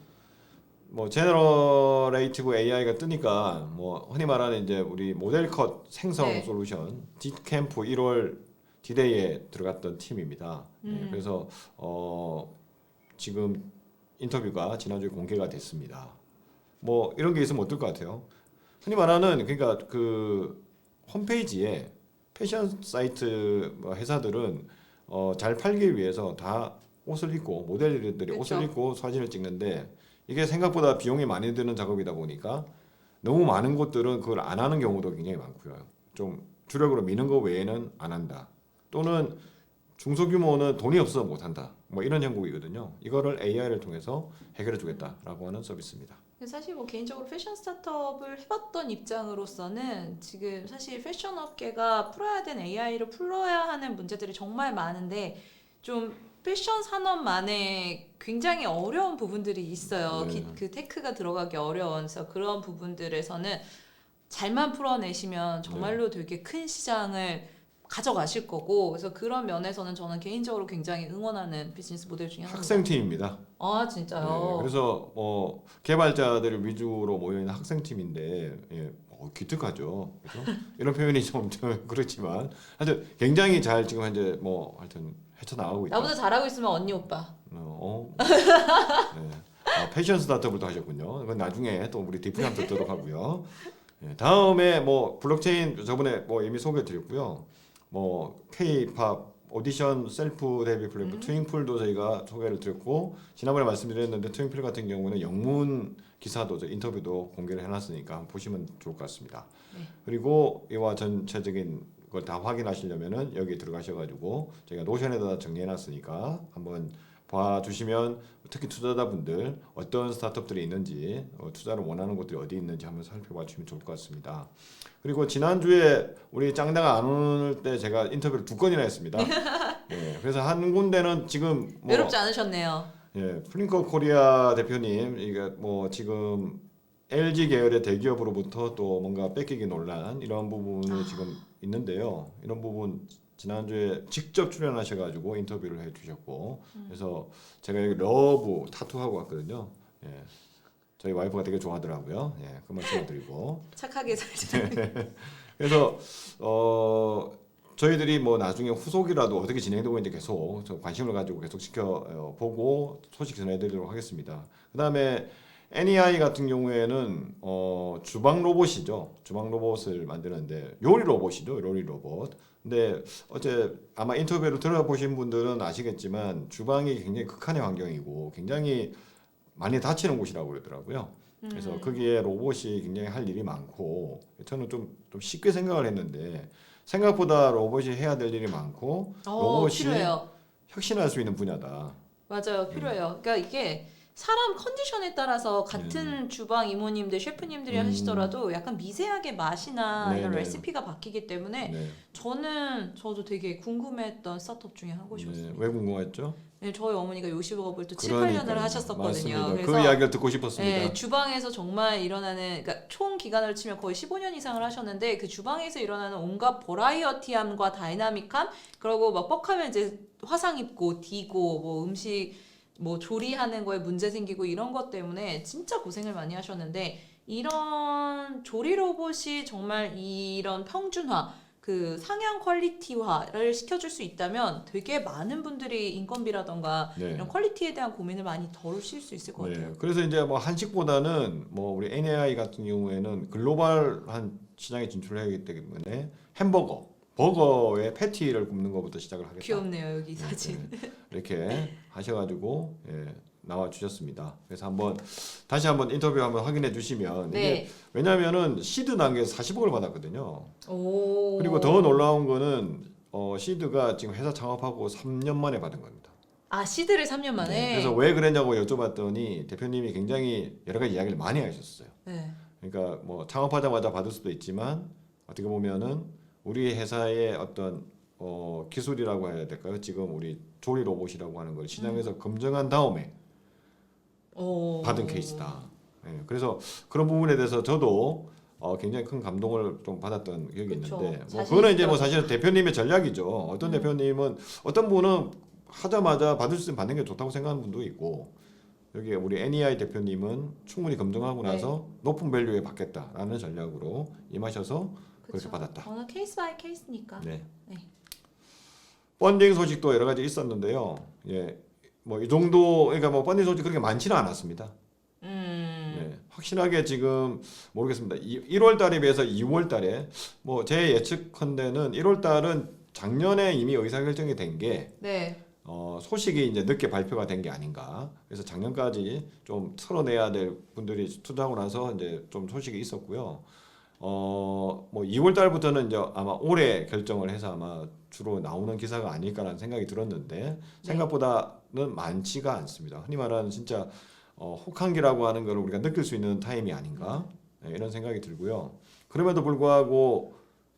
뭐 제너레이티브 AI가 뜨니까 뭐 흔히 말하는 이제 우리 모델 컷 생성 네. 솔루션 뒷캠프 1월 디데이에 들어갔던 팀입니다. 그래서 지금 인터뷰가 지난주에 공개가 됐습니다. 뭐 이런 게 있으면 어떨 것 같아요? 흔히 말하는 그러니까 그 홈페이지에 패션 사이트 뭐 회사들은 잘 팔기 위해서 다 옷을 입고 모델들이 그쵸. 옷을 입고 사진을 찍는데 이게 생각보다 비용이 많이 드는 작업이다 보니까 너무 많은 곳들은 그걸 안 하는 경우도 굉장히 많고요. 좀 주력으로 미는 거 외에는 안 한다. 또는 중소규모는 돈이 없어서 못 한다. 뭐 이런 형국이거든요. 이거를 AI를 통해서 해결해 주겠다라고 하는 서비스입니다. 사실 뭐 개인적으로 패션 스타트업을 해봤던 입장으로서는 지금 사실 패션 업계가 풀어야 된 AI를 풀어야 하는 문제들이 정말 많은데 좀 패션 산업만의 굉장히 어려운 부분들이 있어요. 네. 그 테크가 들어가기 어려워서 그런 부분들에서는 잘만 풀어내시면 정말로 되게 큰 시장을 가져가실 거고 그래서 그런 면에서는 저는 개인적으로 굉장히 응원하는 비즈니스 모델 중에 하나입니다. 학생팀입니다. 아 진짜요? 그래서 개발자들 위주로 모여 있는 학생팀인데 기특하죠. 그죠? 이런 표현이 좀 그렇지만 하여튼 굉장히 잘 지금 현재 뭐 하여튼 헤쳐나가고 있다. 나보다 잘하고 있으면 언니 오빠. 네. 패션 스타트업을 또 하셨군요. 그건 나중에 또 우리 디프장 듣도록 하고요. 다음에 뭐 블록체인 저번에 뭐 이미 소개해드렸고요. 뭐 K-팝 오디션 셀프 데뷔 플랫폼 트윙풀도 저희가 소개를 드렸고 지난번에 말씀드렸는데 트윙풀 같은 경우는 영문 기사도 저 인터뷰도 공개를 해놨으니까 한번 보시면 좋을 것 같습니다. 네. 그리고 이와 전체적인 걸 다 확인하시려면은 여기 들어가셔가지고 저희가 노션에다 정리해놨으니까 한번 봐주시면 특히 투자자분들 어떤 스타트업들이 있는지 투자를 원하는 곳들이 어디 있는지 한번 살펴봐 주시면 좋을 것 같습니다. 그리고 지난주에 우리 짱다가 안 올 때 제가 인터뷰를 2건이나 했습니다. 그래서 한 군데는 지금 외롭지 않으셨네요. 플링커 코리아 대표님 이게 뭐 지금 LG 계열의 대기업으로부터 또 뭔가 뺏기기 논란 이런 부분이 지금 있는데요. 이런 부분 지난주에 직접 출연하셔가지고 인터뷰를 해주셨고 그래서 제가 여기 러브 타투하고 왔거든요. 저희 와이프가 되게 좋아하더라고요. 예, 그 말씀을 드리고. 착하게 살지. 그래서 저희들이 뭐 나중에 후속이라도 어떻게 진행되고 있는지 계속 좀 관심을 가지고 계속 지켜보고 소식 전해드리도록 하겠습니다. 그다음에 NEI 같은 경우에는 주방 로봇이죠. 주방 로봇을 만드는데 요리 로봇이죠. 요리 로봇. 근데 어제 아마 인터뷰를 들어보신 분들은 아시겠지만 주방이 굉장히 극한의 환경이고 굉장히 많이 다치는 곳이라고 그러더라고요. 그래서 거기에 로봇이 굉장히 할 일이 많고 저는 좀 쉽게 생각을 했는데 생각보다 로봇이 해야 될 일이 많고 로봇이 필요해요. 혁신할 수 있는 분야다. 맞아요, 필요해요. 그러니까 이게 사람 컨디션에 따라서 같은 주방 이모님들, 셰프님들이 하시더라도 약간 미세하게 맛이나 이런 네네. 레시피가 바뀌기 때문에 네. 저도 되게 궁금했던 스타트업 중에 한 곳이었어요. 네. 왜 궁금했죠? 네, 저희 어머니가 요식업을 또 7, 그러니까요. 8년을 하셨었거든요. 맞습니다. 그래서 그 이야기를 듣고 싶었습니다. 네, 주방에서 정말 일어나는 그러니까 총 기간을 치면 거의 15년 이상을 하셨는데 그 주방에서 일어나는 온갖 버라이어티함과 다이나믹함 그리고 막 뻑하면 이제 화상 입고 디고 뭐 음식 뭐 조리하는 거에 문제 생기고 이런 것 때문에 진짜 고생을 많이 하셨는데 이런 조리 로봇이 정말 이런 평준화 그 상향 퀄리티화를 시켜줄 수 있다면 되게 많은 분들이 인건비라던가 네. 이런 퀄리티에 대한 고민을 많이 덜으실 수 있을 것 같아요. 그래서 이제 뭐 한식보다는 뭐 우리 NAI 같은 경우에는 글로벌한 시장에 진출을 해야 하기 때문에 버거의 패티를 굽는 것부터 시작을 하겠다. 귀엽네요 여기 사진. 이렇게 하셔가지고 나와 주셨습니다. 그래서 다시 한번 인터뷰 한번 확인해 주시면 네. 이게 왜냐면은 시드 단계에서 40억을 받았거든요. 오. 그리고 더 놀라운 거는 시드가 지금 회사 창업하고 3년 만에 받은 겁니다. 아 시드를 3년 만에. 네, 그래서 왜 그랬냐고 여쭤봤더니 대표님이 굉장히 여러 가지 이야기를 많이 하셨어요. 네. 그러니까 뭐 창업하자마자 받을 수도 있지만 어떻게 보면은 우리 회사의 어떤 기술이라고 해야 될까요? 지금 우리 조리 로봇이라고 하는 걸 시장에서 검증한 다음에 오. 받은 케이스다. 그래서 그런 부분에 대해서 저도 굉장히 큰 감동을 좀 받았던 기억이 그쵸. 있는데 뭐 자신 그거는 이제 뭐 있더라고요. 사실은 대표님의 전략이죠. 어떤 대표님은 어떤 분은 하자마자 받을 수 있으면 받는 게 좋다고 생각하는 분도 있고 여기 우리 NEI 대표님은 충분히 검증하고 네. 나서 높은 밸류에 받겠다라는 전략으로 임하셔서 그렇게 그쵸. 받았다. 워낙 케이스 바이 케이스니까. 네. 네. 펀딩 소식도 여러 가지 있었는데요. 뭐 이 정도 그러니까 뭐 펀딩 소식 그렇게 많지는 않았습니다. 확실하게 지금 모르겠습니다. 1월 달에 비해서 2월 달에 뭐 제 예측컨대는 1월 달은 작년에 이미 의사결정이 된 게 네. 소식이 이제 늦게 발표가 된 게 아닌가. 그래서 작년까지 좀 털어내야 될 분들이 투자하고 나서 이제 좀 소식이 있었고요. 뭐 2월 달부터는 이제 아마 올해 결정을 해서 아마 주로 나오는 기사가 아닐까라는 생각이 들었는데 생각보다는 많지가 않습니다. 흔히 말하는 진짜 혹한기라고 하는 걸 우리가 느낄 수 있는 타임이 아닌가 이런 생각이 들고요. 그럼에도 불구하고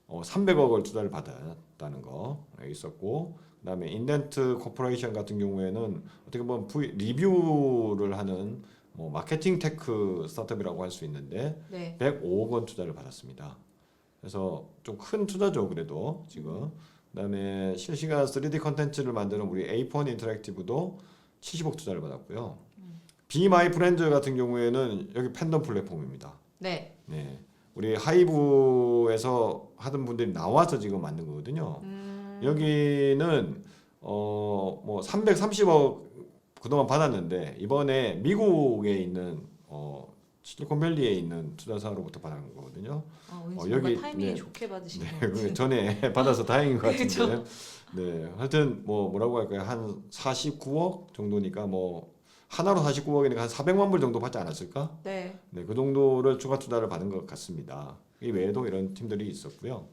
300억을 투자를 받았다는 거 있었고 그다음에 인덴트 코퍼레이션 같은 경우에는 어떻게 보면 리뷰를 하는 뭐 마케팅 테크 스타트업이라고 할 수 있는데 네. 105억 원 투자를 받았습니다. 그래서 좀 큰 투자죠 그래도 지금. 그다음에 실시간 3D 컨텐츠를 만드는 우리 A4 인터랙티브도 70억 투자를 받았고요. Be My Friends 같은 경우에는 여기 팬덤 플랫폼입니다. 네. 네, 우리 하이브에서 하던 분들이 나와서 지금 만든 거거든요. 여기는 뭐 330억 그동안 받았는데 이번에 미국에 있는 실리콘밸리에 있는 투자사로부터 받은 거거든요. 왠지 여기, 뭔가 타이밍이 네. 좋게 받으신 것 네, 같아요. 그 전에 받아서 다행인 것 같은데. 그쵸. 네, 하여튼 뭐라고 할까요? 한 49억 정도니까 뭐 하나로 49억이니까 한 400만 불 정도 받지 않았을까? 네. 네, 그 정도를 추가 투자를 받은 것 같습니다. 이 외에도 이런 팀들이 있었고요.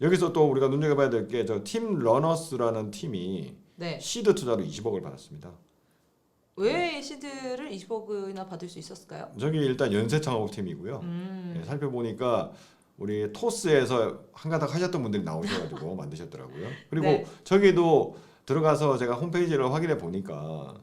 여기서 또 우리가 눈여겨봐야 될 게 저 팀 러너스라는 팀이 네. 시드 투자로 20억을 받았습니다. 왜 시드를 20억이나 받을 수 있었을까요? 저기 일단 연세 창업 팀이고요. 네, 살펴보니까 우리 토스에서 한가닥 하셨던 분들이 나오셔가지고 만드셨더라고요. 그리고 네. 저기도 들어가서 제가 홈페이지를 확인해 보니까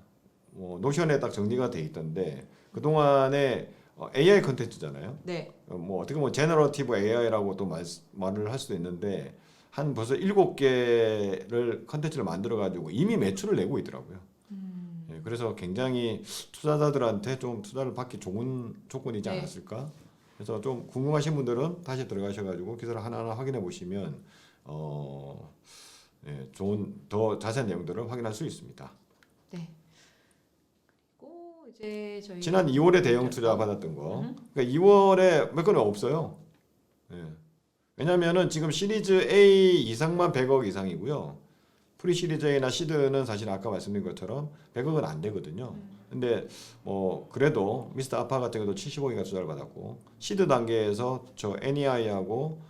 노션에 딱 정리가 돼 있던데 그 동안에 AI 컨텐츠잖아요. 네. 뭐 어떻게 보면 제너러티브 AI라고 또 말을 할 수도 있는데 한 벌써 7개를 컨텐츠를 만들어 가지고 이미 매출을 내고 있더라고요. 그래서 굉장히 투자자들한테 좀 투자를 받기 좋은 조건이지 네. 않았을까? 그래서 좀 궁금하신 분들은 다시 들어가셔가지고 기사를 하나하나 확인해 보시면 좋은 더 자세한 내용들을 확인할 수 있습니다. 네. 그리고 이제 저희 지난 2월에 대형 투자 받았던 거, 그러니까 2월에 몇 건은 없어요. 예. 왜냐면은 지금 시리즈 A 이상만 100억 이상이고요. 프리 시리즈 A나 시드는 사실 아까 말씀드린 것처럼 100억은 안 되거든요. 근데 뭐 그래도 미스터 아파 같은 경우도 70억인가 투자를 받았고 시드 단계에서 저 NEI하고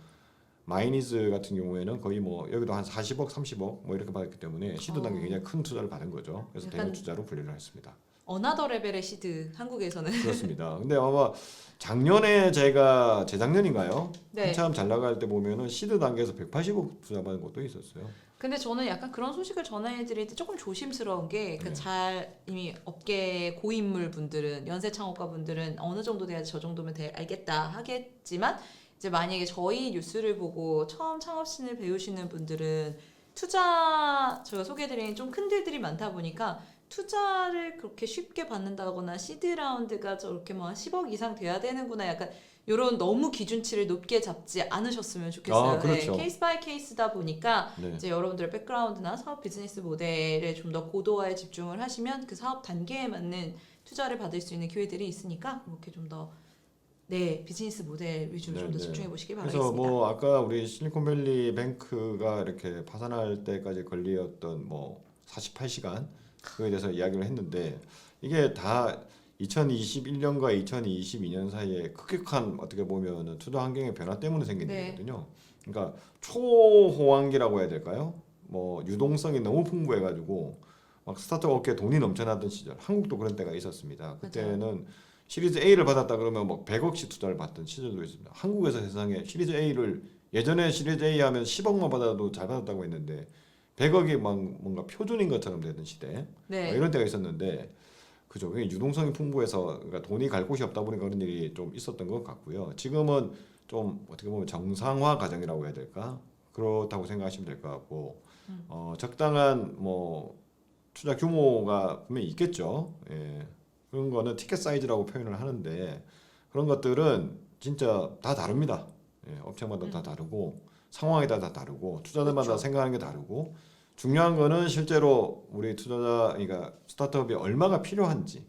마이니즈 같은 경우에는 거의 뭐 여기도 한 40억, 30억 뭐 이렇게 받았기 때문에 시드 단계 굉장히 큰 투자를 받은 거죠. 그래서 약간 대형 투자로 분류를 했습니다. 어나더 레벨의 시드 한국에서는 그렇습니다. 근데 아마 작년에 제가 재작년인가요? 네. 한참 잘 나갈 때 보면은 시드 단계에서 180억 투자 받은 것도 있었어요. 근데 저는 약간 그런 소식을 전해드릴 때 조금 조심스러운 게, 네. 잘 이미 업계 고인물 분들은, 연세 창업가 분들은 어느 정도 돼야지 저 정도면 알겠다 하겠지만, 이제 만약에 저희 뉴스를 보고 처음 창업신을 배우시는 분들은 저희가 소개해드린 좀 큰 딜들이 많다 보니까 투자를 그렇게 쉽게 받는다거나 시드 라운드가 저렇게 뭐 10억 이상 돼야 되는구나, 약간 이런 너무 기준치를 높게 잡지 않으셨으면 좋겠어요. 아, 그렇죠. 네, 케이스 바이 케이스다 보니까 네. 이제 여러분들의 백그라운드나 사업 비즈니스 모델에 좀 더 고도화에 집중을 하시면 그 사업 단계에 맞는 투자를 받을 수 있는 기회들이 있으니까 그렇게 좀 더 비즈니스 모델 위주로 좀 더 네, 네. 집중해 보시기 그래서 바라겠습니다. 뭐 아까 우리 실리콘밸리 뱅크가 이렇게 파산할 때까지 걸렸던 뭐 48시간 그거에 대해서 이야기를 했는데 이게 다 2021년과 2022년 사이에 급격한 어떻게 보면은 투자 환경의 변화 때문에 생긴 네. 일이거든요. 그러니까 초호황기라고 해야 될까요? 뭐 유동성이 너무 풍부해가지고 막 스타트업 업계에 돈이 넘쳐나던 시절, 한국도 그런 때가 있었습니다. 그때는 시리즈 A를 받았다 그러면 뭐 100억씩 투자를 받던 시절도 있습니다. 한국에서 세상에 시리즈 A를 예전에 시리즈 A 하면 10억만 받아도 잘 받았다고 했는데 100억이 막 뭔가 표준인 것처럼 되던 시대, 네. 뭐 이런 때가 있었는데 그죠? 그게 유동성이 풍부해서 그러니까 돈이 갈 곳이 없다 보니까 그런 일이 좀 있었던 것 같고요. 지금은 좀 어떻게 보면 정상화 과정이라고 해야 될까? 그렇다고 생각하시면 될 것 같고 적당한 뭐 투자 규모가 분명히 있겠죠. 예. 그런 거는 티켓 사이즈라고 표현을 하는데 그런 것들은 진짜 다 다릅니다. 예, 업체마다 다 다르고 상황에 따라 다 다르고 투자자마다 그렇죠. 생각하는 게 다르고 중요한 거는 실제로 우리 투자자, 그러니까 스타트업이 얼마가 필요한지,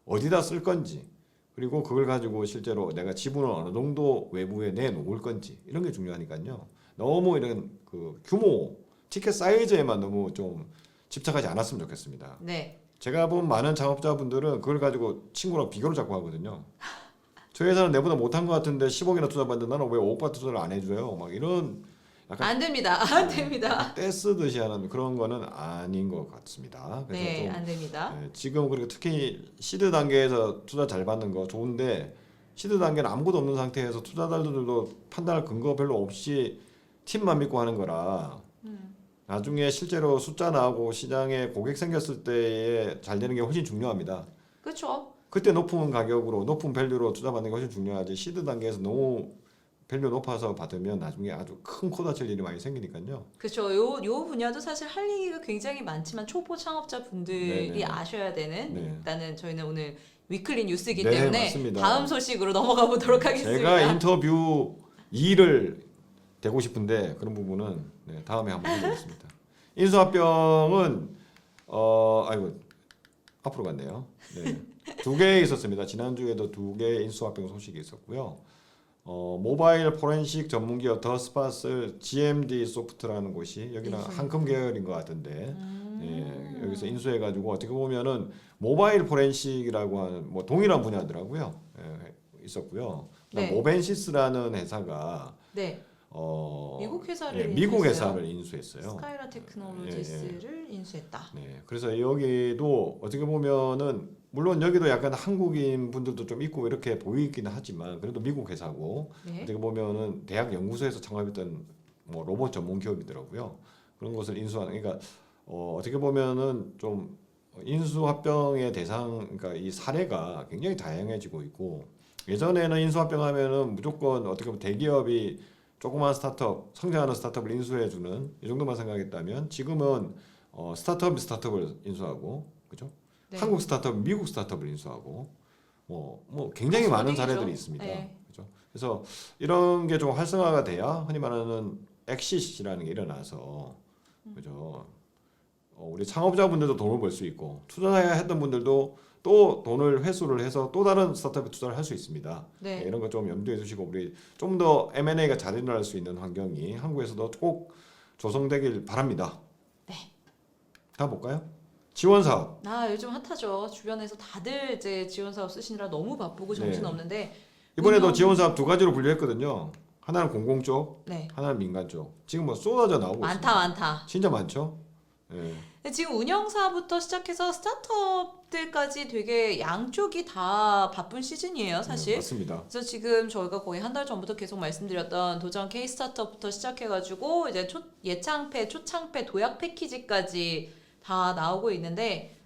어디다 쓸 건지, 그리고 그걸 가지고 실제로 내가 지분을 어느 정도 외부에 내놓을 건지 이런 게 중요하니까요. 너무 이런 그 규모, 티켓 사이즈에만 너무 좀 집착하지 않았으면 좋겠습니다. 네. 제가 본 많은 창업자분들은 그걸 가지고 친구랑 비교를 자꾸 하거든요. 저 회사는 내보다 못한 것 같은데 10억이나 투자받는데 나는 왜 5억 투자를 안 해줘요? 막 이런 약간 안 됩니다. 안 됩니다. 떼쓰듯이 하는 그런 거는 아닌 것 같습니다. 그래서 네, 좀 안 됩니다. 지금 그리고 특히 시드 단계에서 투자 잘 받는 거 좋은데 시드 단계는 아무것도 없는 상태에서 투자자들도 판단할 근거 별로 없이 팀만 믿고 하는 거라 나중에 실제로 숫자 나오고 시장에 고객 생겼을 때에 잘 되는 게 훨씬 중요합니다. 그렇죠. 그때 높은 가격으로 높은 밸류로 투자 받는 게 훨씬 중요하지. 시드 단계에서 너무 밸류 높아서 받으면 나중에 아주 큰 코 다칠 일이 많이 생기니까요. 그렇죠. 요 분야도 사실 할 얘기가 굉장히 많지만 초보 창업자 분들이 네네. 아셔야 되는, 네. 일단은 저희는 오늘 위클리 뉴스이기 네, 때문에 맞습니다. 다음 소식으로 넘어가 보도록 하겠습니다. 제가 인터뷰 2를 되고 싶은데 그런 부분은 다음에 한번 해보겠습니다. 인수합병은 아이고 앞으로 갔네요. 네. 2개 있었습니다. 지난주에도 2개의 인수합병 소식이 있었고요. 모바일 포렌식 전문기업 더스팟을 GMD 소프트라는 곳이 여기는 한컴 계열인 것 같은데 예, 여기서 인수해가지고 어떻게 보면은 모바일 포렌식이라고 하는 뭐 동일한 분야더라고요. 예, 있었고요. 그다음 네. 모벤시스라는 회사가 네. 미국 회사를 미국 인수했어요. 회사를 인수했어요. 스카이라 테크놀로지스를 인수했다. 네, 그래서 여기도 어떻게 보면은 물론 여기도 약간 한국인 분들도 좀 있고 이렇게 보이기는 하지만 그래도 미국 회사고 네. 어떻게 보면은 대학 연구소에서 창업했던 뭐 로봇 전문 기업이더라고요. 그런 것을 인수하는 그러니까 어떻게 보면은 좀 인수합병의 대상 그러니까 이 사례가 굉장히 다양해지고 있고 예전에는 인수합병하면은 무조건 어떻게 보면 대기업이 조그만 스타트업 성장하는 스타트업을 인수해주는 이 정도만 생각했다면 지금은 스타트업이 스타트업을 인수하고 그죠? 네. 한국 스타트업, 미국 스타트업을 인수하고 뭐 굉장히 많은 선수들이죠. 사례들이 있습니다. 네. 그렇죠? 그래서 이런 게 좀 활성화가 돼야 흔히 말하는 엑시트라는 게 일어나서 그죠? 우리 창업자분들도 돈을 벌 수 있고 투자해야 했던 분들도 또 돈을 회수를 해서 또 다른 스타트업에 투자를 할 수 있습니다. 네. 이런 거 좀 염두에 두시고 우리 좀 더 M&A가 잘 일어날 수 있는 환경이 한국에서도 꼭 조성되길 바랍니다. 네. 다음 볼까요? 지원 사업. 요즘 핫하죠. 주변에서 다들 이제 지원 사업 쓰시느라 너무 바쁘고 정신 네. 없는데 이번에도 운영- 지원 사업 두 가지로 분류했거든요. 하나는 공공 쪽, 네. 하나는 민간 쪽. 지금 뭐 쏟아져 나오고 있습니다. 많다. 진짜 많죠? 예. 근데 지금 운영사부터 시작해서 스타트업들까지 되게 양쪽이 다 바쁜 시즌이에요, 사실. 네, 맞습니다. 그래서 지금 저희가 거의 한 달 전부터 계속 말씀드렸던 도전 K 스타트업부터 시작해가지고 이제 예창패, 초창패, 도약 패키지까지 다 나오고 있는데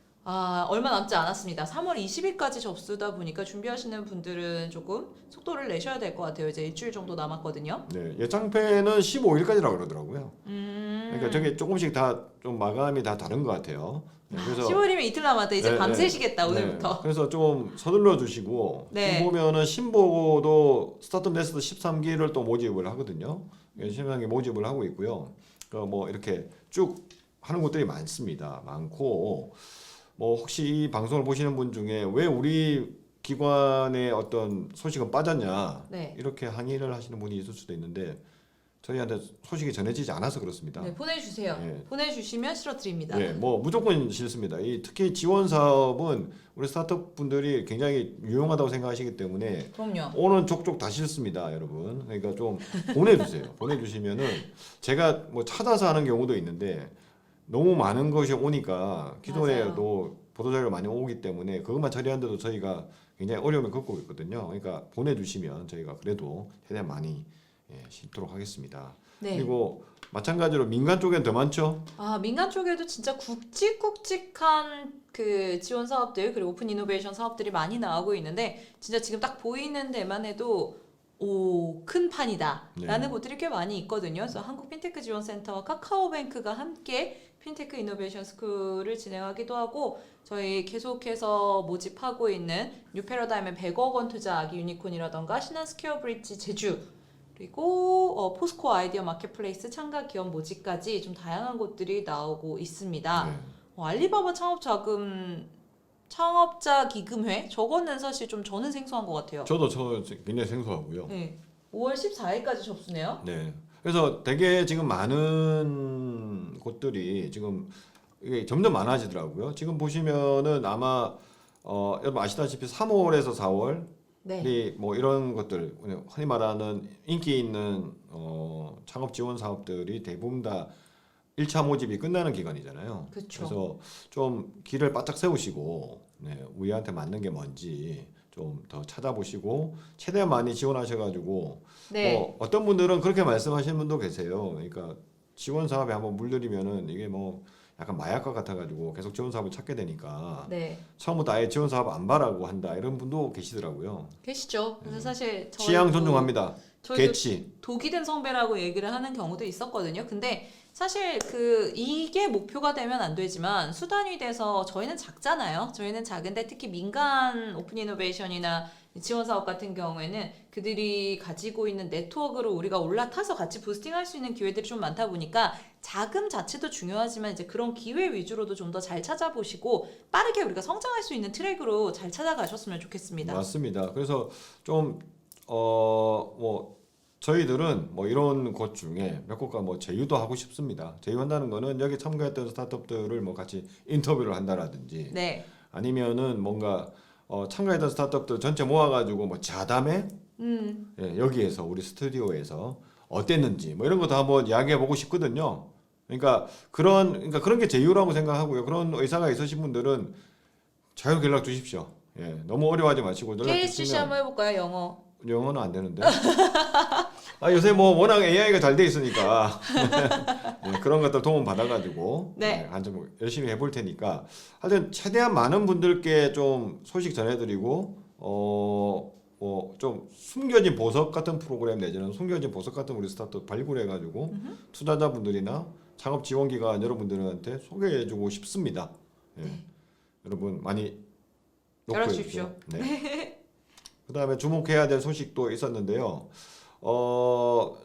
얼마 남지 않았습니다. 3월 20일까지 접수다 보니까 준비하시는 분들은 조금 속도를 내셔야 될 것 같아요. 이제 일주일 정도 남았거든요. 네, 예창패는 15일까지라고 그러더라고요. 그러니까 저게 조금씩 다 좀 마감이 다 다른 것 같아요. 네, 그래서 10월이면 이틀 남았다. 이제 네, 밤새시겠다 네. 오늘부터. 그래서 좀 서둘러 주시고 네. 지금 보면은 신보고도 스타트업 네스트 13기를 또 모집을 하거든요. 13기 모집을 하고 있고요. 뭐 이렇게 쭉 하는 곳들이 많습니다. 많고 뭐 혹시 이 방송을 보시는 분 중에 왜 우리 기관의 어떤 소식은 빠졌냐 네. 이렇게 항의를 하시는 분이 있을 수도 있는데 저희한테 소식이 전해지지 않아서 그렇습니다. 네, 보내주세요. 네. 보내주시면 실어드립니다. 네, 뭐 무조건 싫습니다. 특히 지원 사업은 우리 스타트업 분들이 굉장히 유용하다고 생각하시기 때문에 그럼요. 오는 족족 다 싫습니다, 여러분. 그러니까 좀 보내주세요. 보내주시면은 제가 뭐 찾아서 하는 경우도 있는데 너무 많은 것이 오니까 기존에도 보도자료가 많이 오기 때문에 그것만 처리하는데도 저희가 굉장히 어려움을 겪고 있거든요. 그러니까 보내주시면 저희가 그래도 최대한 많이 싣도록 하겠습니다. 네. 그리고 마찬가지로 민간 쪽엔 더 많죠. 민간 쪽에도 진짜 굵직굵직한 그 지원 사업들 그리고 오픈 이노베이션 사업들이 많이 나오고 있는데 진짜 지금 딱 보이는 데만 해도 큰 판이다 라는 네. 곳들이 꽤 많이 있거든요. 그래서 한국 핀테크 지원센터와 카카오뱅크가 함께 핀테크 이노베이션 스쿨을 진행하기도 하고 저희 계속해서 모집하고 있는 뉴패러다임의 100억 원 투자 아기 유니콘이라던가 신한 스퀘어 브릿지 제주 그리고 포스코 아이디어 마켓플레이스 창가 기업 모집까지 좀 다양한 곳들이 나오고 있습니다. 네. 알리바바 창업자 기금회 저거는 사실 좀 저는 생소한 것 같아요. 저도 굉장히 생소하고요. 네, 5월 14일까지 접수네요. 네. 그래서 되게 지금 많은 곳들이 지금 이게 점점 많아지더라고요. 지금 보시면은 아마 여러분 아시다시피 3월에서 4월 네, 뭐 이런 것들 흔히 말하는 인기 있는 창업 지원 사업들이 대부분 다 1차 모집이 끝나는 기간이잖아요. 그쵸. 그래서 좀 길을 바짝 세우시고 우리한테 맞는 게 뭔지 좀 더 찾아보시고 최대한 많이 지원하셔가지고 네, 뭐 어떤 분들은 그렇게 말씀하시는 분도 계세요. 그러니까 지원 사업에 한번 물들이면은 이게 뭐 약간 마약과 같아가지고 계속 지원 사업을 찾게 되니까 네, 처음부터 아예 지원 사업 안 바라고 한다 이런 분도 계시더라고요. 계시죠. 그래서 사실 취향 존중합니다. 저희도 개치. 독이 된 성배라고 얘기를 하는 경우도 있었거든요. 근데 사실 이게 목표가 되면 안 되지만 수단이 돼서 저희는 작잖아요. 저희는 작은데 특히 민간 오픈 이노베이션이나 지원 사업 같은 경우에는 그들이 가지고 있는 네트워크로 우리가 올라타서 같이 부스팅할 수 있는 기회들이 좀 많다 보니까 자금 자체도 중요하지만 이제 그런 기회 위주로도 좀 더 잘 찾아보시고 빠르게 우리가 성장할 수 있는 트랙으로 잘 찾아가셨으면 좋겠습니다. 맞습니다. 그래서 좀 뭐 저희들은 뭐 이런 곳 중에 몇 곳과 뭐 제휴도 하고 싶습니다. 제휴한다는 거는 여기 참가했던 스타트업들을 뭐 같이 인터뷰를 한다라든지 네. 아니면은 뭔가 참가했던 스타트업들 전체 모아가지고 뭐 자담회 여기에서 우리 스튜디오에서 어땠는지 뭐 이런 것도 한번 이야기해 보고 싶거든요. 그러니까 그런 게 제휴라고 생각하고요. 그런 의사가 있으신 분들은 자유 연락 주십시오. 너무 어려워하지 마시고 연락 KCC 주시면 한번 해볼까요, 영어? 영어는 안 되는데. 요새 뭐 워낙 AI가 잘 돼 있으니까 그런 것들 도움 받아가지고 한번 열심히 해볼 테니까 하여튼 최대한 많은 분들께 좀 소식 전해드리고 뭐 좀 숨겨진 보석 같은 프로그램 내지는 숨겨진 보석 같은 우리 스타트업 발굴해가지고 투자자분들이나 창업 지원기관 여러분들한테 소개해주고 싶습니다. 네. 여러분 많이 열어주십시오. 놓고 네. 그다음에 주목해야 될 소식도 있었는데요.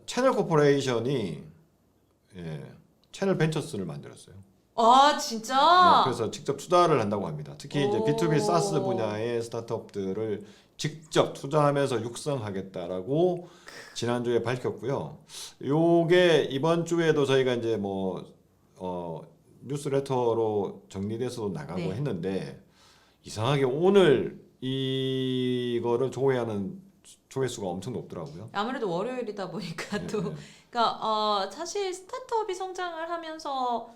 채널 코퍼레이션이 채널 벤처스를 만들었어요. 아 네, 진짜? 그래서 직접 투자를 한다고 합니다. 특히 이제 오. B2B SaaS 분야의 스타트업들을 직접 투자하면서 육성하겠다라고 지난주에 밝혔고요. 요게 이번 주에도 저희가 이제 뉴스레터로 정리돼서 나가고 네. 했는데 이상하게 오늘 이거를 조회하는 조회수가 엄청 높더라고요. 아무래도 월요일이다 보니까 네, 또 네. 그러니까 사실 스타트업이 성장을 하면서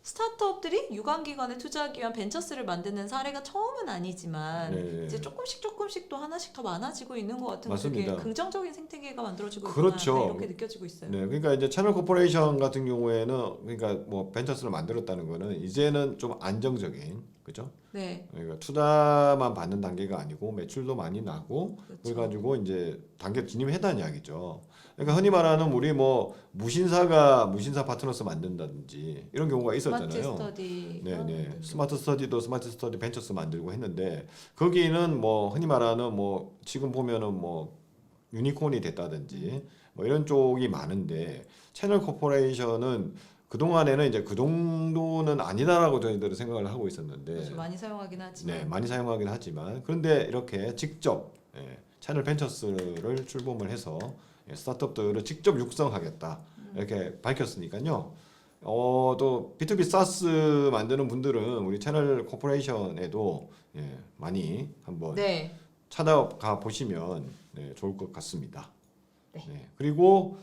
스타트업들이 유관기관에 투자하기 위한 벤처스를 만드는 사례가 처음은 아니지만 네. 이제 조금씩 또 하나씩 더 많아지고 있는 것 같은 거 맞습니다. 되게 긍정적인 생태계가 만들어지고 그렇죠. 있구나 이렇게 느껴지고 있어요. 네, 그러니까 이제 채널 코퍼레이션 같은 경우에는 그러니까 뭐 벤처스를 만들었다는 거는 이제는 좀 안정적인, 그죠? 네, 그러니까 투자만 받는 단계가 아니고 매출도 많이 나고 그렇죠. 그래가지고 이제 단계 진입했다는 이야기죠. 그러니까 흔히 말하는 우리 뭐 무신사가 무신사 파트너스 만든다든지 이런 경우가 스마트 있었잖아요. 스터디 네네. 스마트 스터디도 스마트 스터디 벤처스 만들고 했는데 거기는 뭐 흔히 말하는 뭐 지금 보면은 뭐 유니콘이 됐다든지 뭐 이런 쪽이 많은데 채널 코퍼레이션은 그동안에는 이제 그 정도는 아니다라고 저희들은 생각을 하고 있었는데 그렇죠. 많이 사용하긴 하지만 네, 많이 사용하긴 하지만 그런데 이렇게 직접 채널 벤처스를 출범을 해서 스타트업들을 직접 육성하겠다 이렇게 밝혔으니까요. 또 B2B SaaS 만드는 분들은 우리 채널 코퍼레이션에도 많이 한번 네, 찾아가 보시면 좋을 것 같습니다. 네. 그리고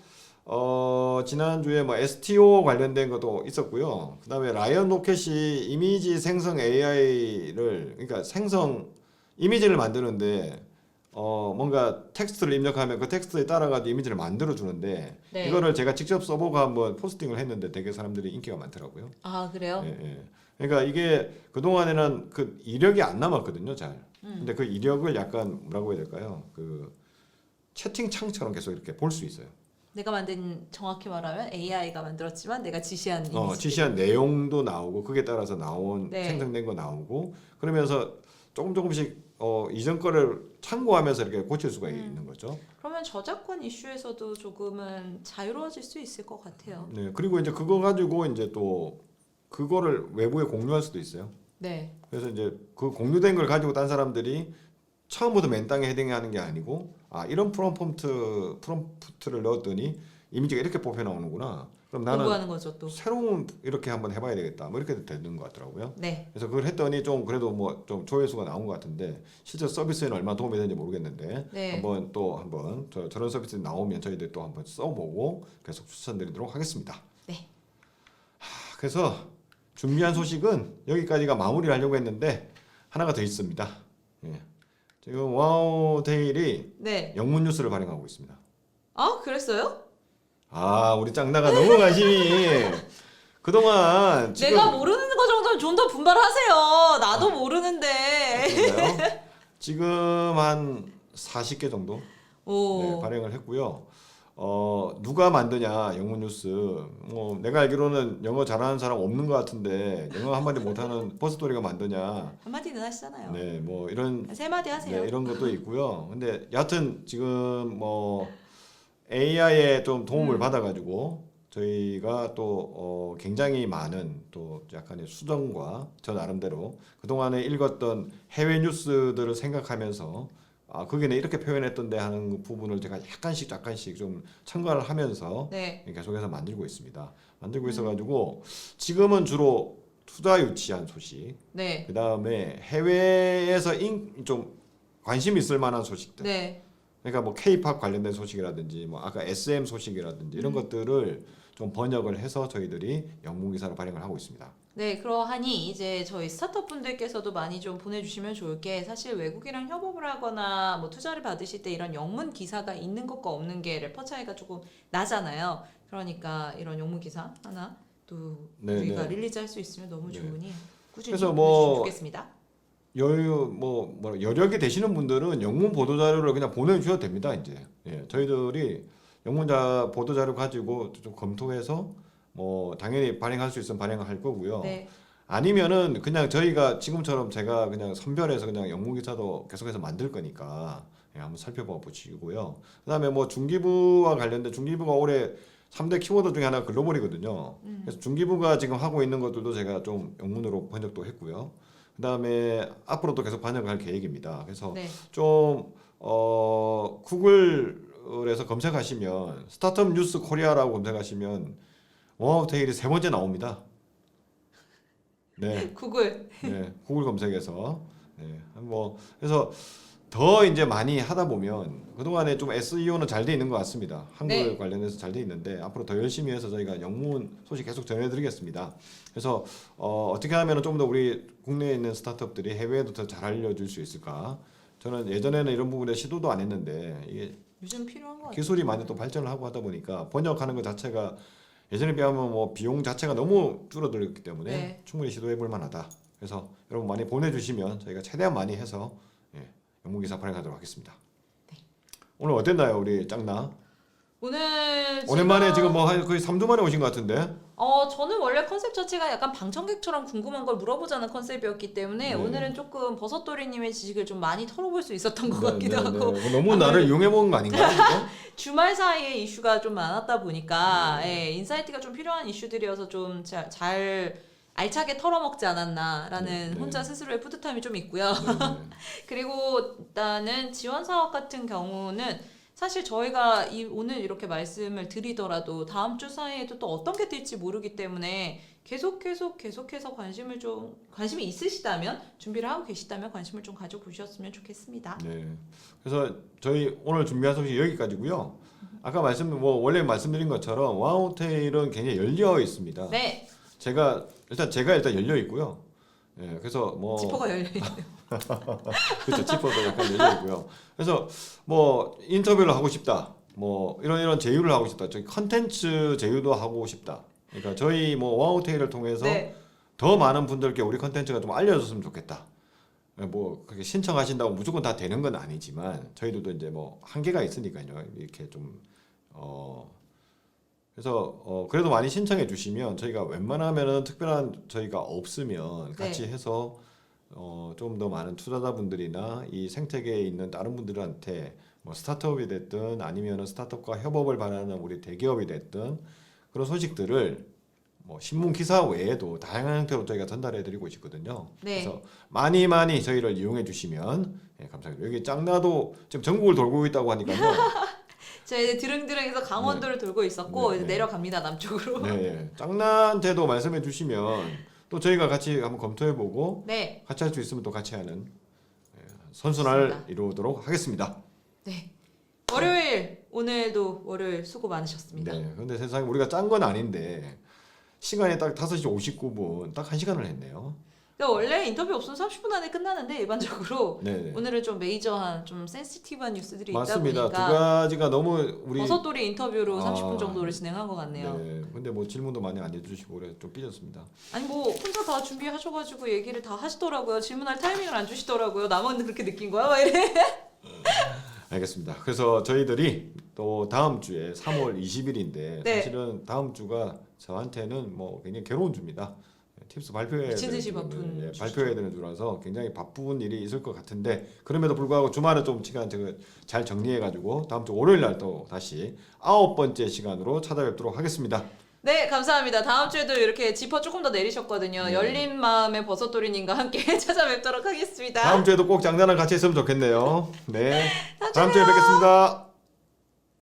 지난주에 뭐 STO 관련된 것도 있었고요. 그다음에 라이언 로켓이 이미지 생성 AI를 그러니까 생성 이미지를 만드는데 뭔가 텍스트를 입력하면 그 텍스트에 따라가지고 이미지를 만들어 주는데 네. 이거를 제가 직접 써보고 한번 포스팅을 했는데 되게 사람들이 인기가 많더라고요. 아 그래요? 예. 그러니까 이게 그동안에는 그 이력이 안 남았거든요, 잘. 근데 그 이력을 약간 뭐라고 해야 될까요? 그 채팅창처럼 계속 이렇게 볼 수 있어요. 내가 만든 정확히 말하면 AI가 만들었지만 내가 지시한 이미지. 지시한 내용도 나오고 그게 따라서 나온 네. 생성된 거 나오고 그러면서 조금씩 이전 거를 참고하면서 이렇게 고칠 수가 있는 거죠. 그러면 저작권 이슈에서도 조금은 자유로워질 수 있을 것 같아요. 네. 그리고 이제 그거 가지고 이제 또 그거를 외부에 공유할 수도 있어요. 네. 그래서 이제 그 공유된 걸 가지고 딴 사람들이 처음부터 맨 땅에 헤딩하는 게 아니고 이런 프롬프트를 넣었더니 이미지가 이렇게 뽑혀 나오는구나. 그럼 나는 공부하는 거죠 또. 새로운 이렇게 한번 해봐야 되겠다. 뭐 이렇게 되는 것 같더라고요. 네. 그래서 그걸 했더니 좀 그래도 뭐 좀 조회수가 나온 것 같은데 실제 서비스에는 얼마나 도움이 되는지 모르겠는데 네. 한번 저런 서비스 나오면 저희들 또 한번 써보고 계속 추천드리도록 하겠습니다. 네. 그래서 준비한 소식은 여기까지가 마무리를 하려고 했는데 하나가 더 있습니다. 지금 와우테일이 네. 영문 뉴스를 발행하고 있습니다. 아 그랬어요? 우리 짱나가 너무 관심이 그동안 지금 내가 모르는 거 정도는 좀 더 분발하세요. 나도 모르는데. 그런가요? 지금 한 40개 정도 오. 발행을 했고요. 누가 만드냐 영문 뉴스 뭐 내가 알기로는 영어 잘하는 사람 없는 것 같은데 영어 한마디 못하는 버스토리가 만드냐 한마디는 하시잖아요. 네 뭐 이런 세 마디 하세요. 이런 것도 있고요. 근데 여하튼 지금 뭐 AI의 좀 도움을 받아가지고 저희가 또 굉장히 많은 또 약간의 수정과 저 나름대로 그동안에 읽었던 해외 뉴스들을 생각하면서 거기는 이렇게 표현했던데 하는 부분을 제가 약간씩 좀 첨가를 하면서 네. 계속해서 만들고 있습니다. 만들고 있어가지고 지금은 주로 투자 유치한 소식, 네. 그 다음에 해외에서 좀 관심 있을 만한 소식들. 네. 그러니까 뭐 K-팝 관련된 소식이라든지 뭐 아까 SM 소식이라든지 이런 것들을 좀 번역을 해서 저희들이 영문 기사로 발행을 하고 있습니다. 네, 그러하니 이제 저희 스타트업 분들께서도 많이 좀 보내주시면 좋을 게 사실 외국이랑 협업을 하거나 뭐 투자를 받으실 때 이런 영문 기사가 있는 것과 없는 게 래퍼 차이가 조금 나잖아요. 그러니까 이런 영문 기사 하나 또 네, 우리가 네. 릴리즈할 수 있으면 너무 네. 좋으니 꾸준히 그래서 보내주시면 뭐 좋겠습니다. 여력이 되시는 분들은 영문 보도 자료를 그냥 보내주셔도 됩니다. 이제 저희들이 영문 보도 자료 가지고 좀 검토해서 뭐 당연히 발행할 수 있으면 발행할 거고요. 네, 아니면은 그냥 저희가 지금처럼 제가 그냥 선별해서 그냥 영문기사도 계속해서 만들 거니까 예, 한번 살펴봐 보시고요. 그다음에 뭐 중기부와 관련된 중기부가 올해 3대 키워드 중에 하나가 글로벌이거든요. 그래서 중기부가 지금 하고 있는 것들도 제가 좀 영문으로 번역도 했고요. 그다음에 앞으로도 계속 번역을 할 계획입니다. 그래서 네. 좀 구글에서 검색하시면 스타트업 뉴스 코리아라고 검색하시면 워마우테일이 3번째 나옵니다. 네, 구글. 네, 구글 검색에서 네, 뭐 그래서 더 이제 많이 하다 보면 그동안에 좀 SEO는 잘 돼 있는 것 같습니다. 한글 네. 관련해서 잘 돼 있는데 앞으로 더 열심히 해서 저희가 영문 소식 계속 전해드리겠습니다. 그래서 어떻게 하면 좀 더 우리 국내에 있는 스타트업들이 해외에도 더 잘 알려줄 수 있을까? 저는 예전에는 이런 부분에 시도도 안 했는데 이게 요즘 필요한 것 같아요. 기술이 많이 또 발전을 하고 하다 보니까 번역하는 것 자체가 예전에 비하면 뭐 비용 자체가 너무 줄어들었기 때문에 네. 충분히 시도해 볼 만하다. 그래서 여러분 많이 보내주시면 저희가 최대한 많이 해서 예, 영문기사 발행하도록 하겠습니다. 네. 오늘 어땠나요, 우리 짱나? 오늘 오랜만에 제가- 지금 뭐 거의 3주 만에 오신 것 같은데? 저는 원래 컨셉 자체가 약간 방청객처럼 궁금한 걸 물어보자는 컨셉이었기 때문에 네. 오늘은 조금 버섯돌이님의 지식을 좀 많이 털어볼 수 있었던 것 네, 같기도 네, 하고 네. 너무 나를 이용해 먹은 거 아닌가요? 지금? 주말 사이에 이슈가 좀 많았다 보니까 네. 예, 인사이트가 좀 필요한 이슈들이어서 좀 잘 알차게 털어먹지 않았나라는 네, 네. 혼자 스스로의 뿌듯함이 좀 있고요. 네, 네. 그리고 일단은 지원 사업 같은 경우는 사실 저희가 오늘 이렇게 말씀을 드리더라도 다음 주 사이에도 또 어떤 게 될지 모르기 때문에 계속해서 관심이 있으시다면 준비를 하고 계시다면 관심을 좀 가져보셨으면 좋겠습니다. 네. 그래서 저희 오늘 준비한 소식 여기까지고요. 아까 원래 말씀드린 것처럼 와우테일은 굉장히 열려 있습니다. 네, 제가 일단 열려 있고요. 예, 그래서 뭐 지퍼가 열려 있네요. 그렇죠. 지퍼도 약간 열려 있고요. 그래서 뭐 인터뷰를 하고 싶다. 뭐 이런 제휴를 하고 싶다. 저희 컨텐츠 제휴도 하고 싶다. 그러니까 저희 뭐 와우테일을 통해서 네, 더 많은 분들께 우리 컨텐츠가 좀 알려졌으면 좋겠다. 뭐 그렇게 신청하신다고 무조건 다 되는 건 아니지만 저희들도 이제 뭐 한계가 있으니까요. 이렇게 좀 그래서 그래도 많이 신청해 주시면 저희가 웬만하면은 특별한 저희가 없으면 같이 네. 해서 좀 더 많은 투자자분들이나 이 생태계에 있는 다른 분들한테 뭐 스타트업이 됐든 아니면은 스타트업과 협업을 바라는 우리 대기업이 됐든 그런 소식들을 뭐 신문 기사 외에도 다양한 형태로 저희가 전달해 드리고 있거든요. 네. 그래서 많이 저희를 이용해 주시면 예, 감사합니다. 여기 짱나도 지금 전국을 돌고 있다고 하니까요. 제가 이제 드릉드릉해서 강원도를 돌고 있었고 네, 이제 네. 내려갑니다 남쪽으로. 네, 예. 짱나한테도 말씀해 주시면 또 저희가 같이 한번 검토해 보고 네, 같이 할 수 있으면 또 같이 하는 선순환을 좋습니다. 이루도록 하겠습니다. 네. 월요일 오늘도 월요일 수고 많으셨습니다. 네. 근데 세상에 우리가 짠 건 아닌데 시간이 딱 5시 59분 딱 1시간을 했네요. 근데 원래 인터뷰 없으면 30분 안에 끝나는데 일반적으로 네, 네. 오늘은 좀 메이저한 좀 센시티브한 뉴스들이 맞습니다. 있다 두 보니까 가지가 너무 우리 버섯돌이 인터뷰로 아, 30분 정도를 진행한 것 같네요. 네. 근데 뭐 질문도 많이 안 해주시고 그래 좀 삐졌습니다. 아니 뭐 혼자 다 준비하셔가지고 얘기를 다 하시더라고요. 질문할 타이밍을 안 주시더라고요. 나만 그렇게 느낀 거야? 막 이래. 알겠습니다. 그래서 저희들이 또 다음 주에 3월 20일인데 네. 사실은 다음 주가 저한테는 뭐 굉장히 괴로운 주입니다. 팁스 발표해야 미친 듯이 되는 바쁜 주인데, 주시죠. 발표해야 되는 주라서 굉장히 바쁜 일이 있을 것 같은데 그럼에도 불구하고 주말에 좀 시간 제가 잘 정리해가지고 다음 주 월요일 날 또 다시 9번째 시간으로 찾아뵙도록 하겠습니다. 네, 감사합니다. 다음 주에도 이렇게 지퍼 조금 더 내리셨거든요. 네. 열린 마음의 버섯돌이님과 함께 찾아뵙도록 하겠습니다. 다음 주에도 꼭 장난을 같이 했으면 좋겠네요. 네, 다음 주에 뵙겠습니다.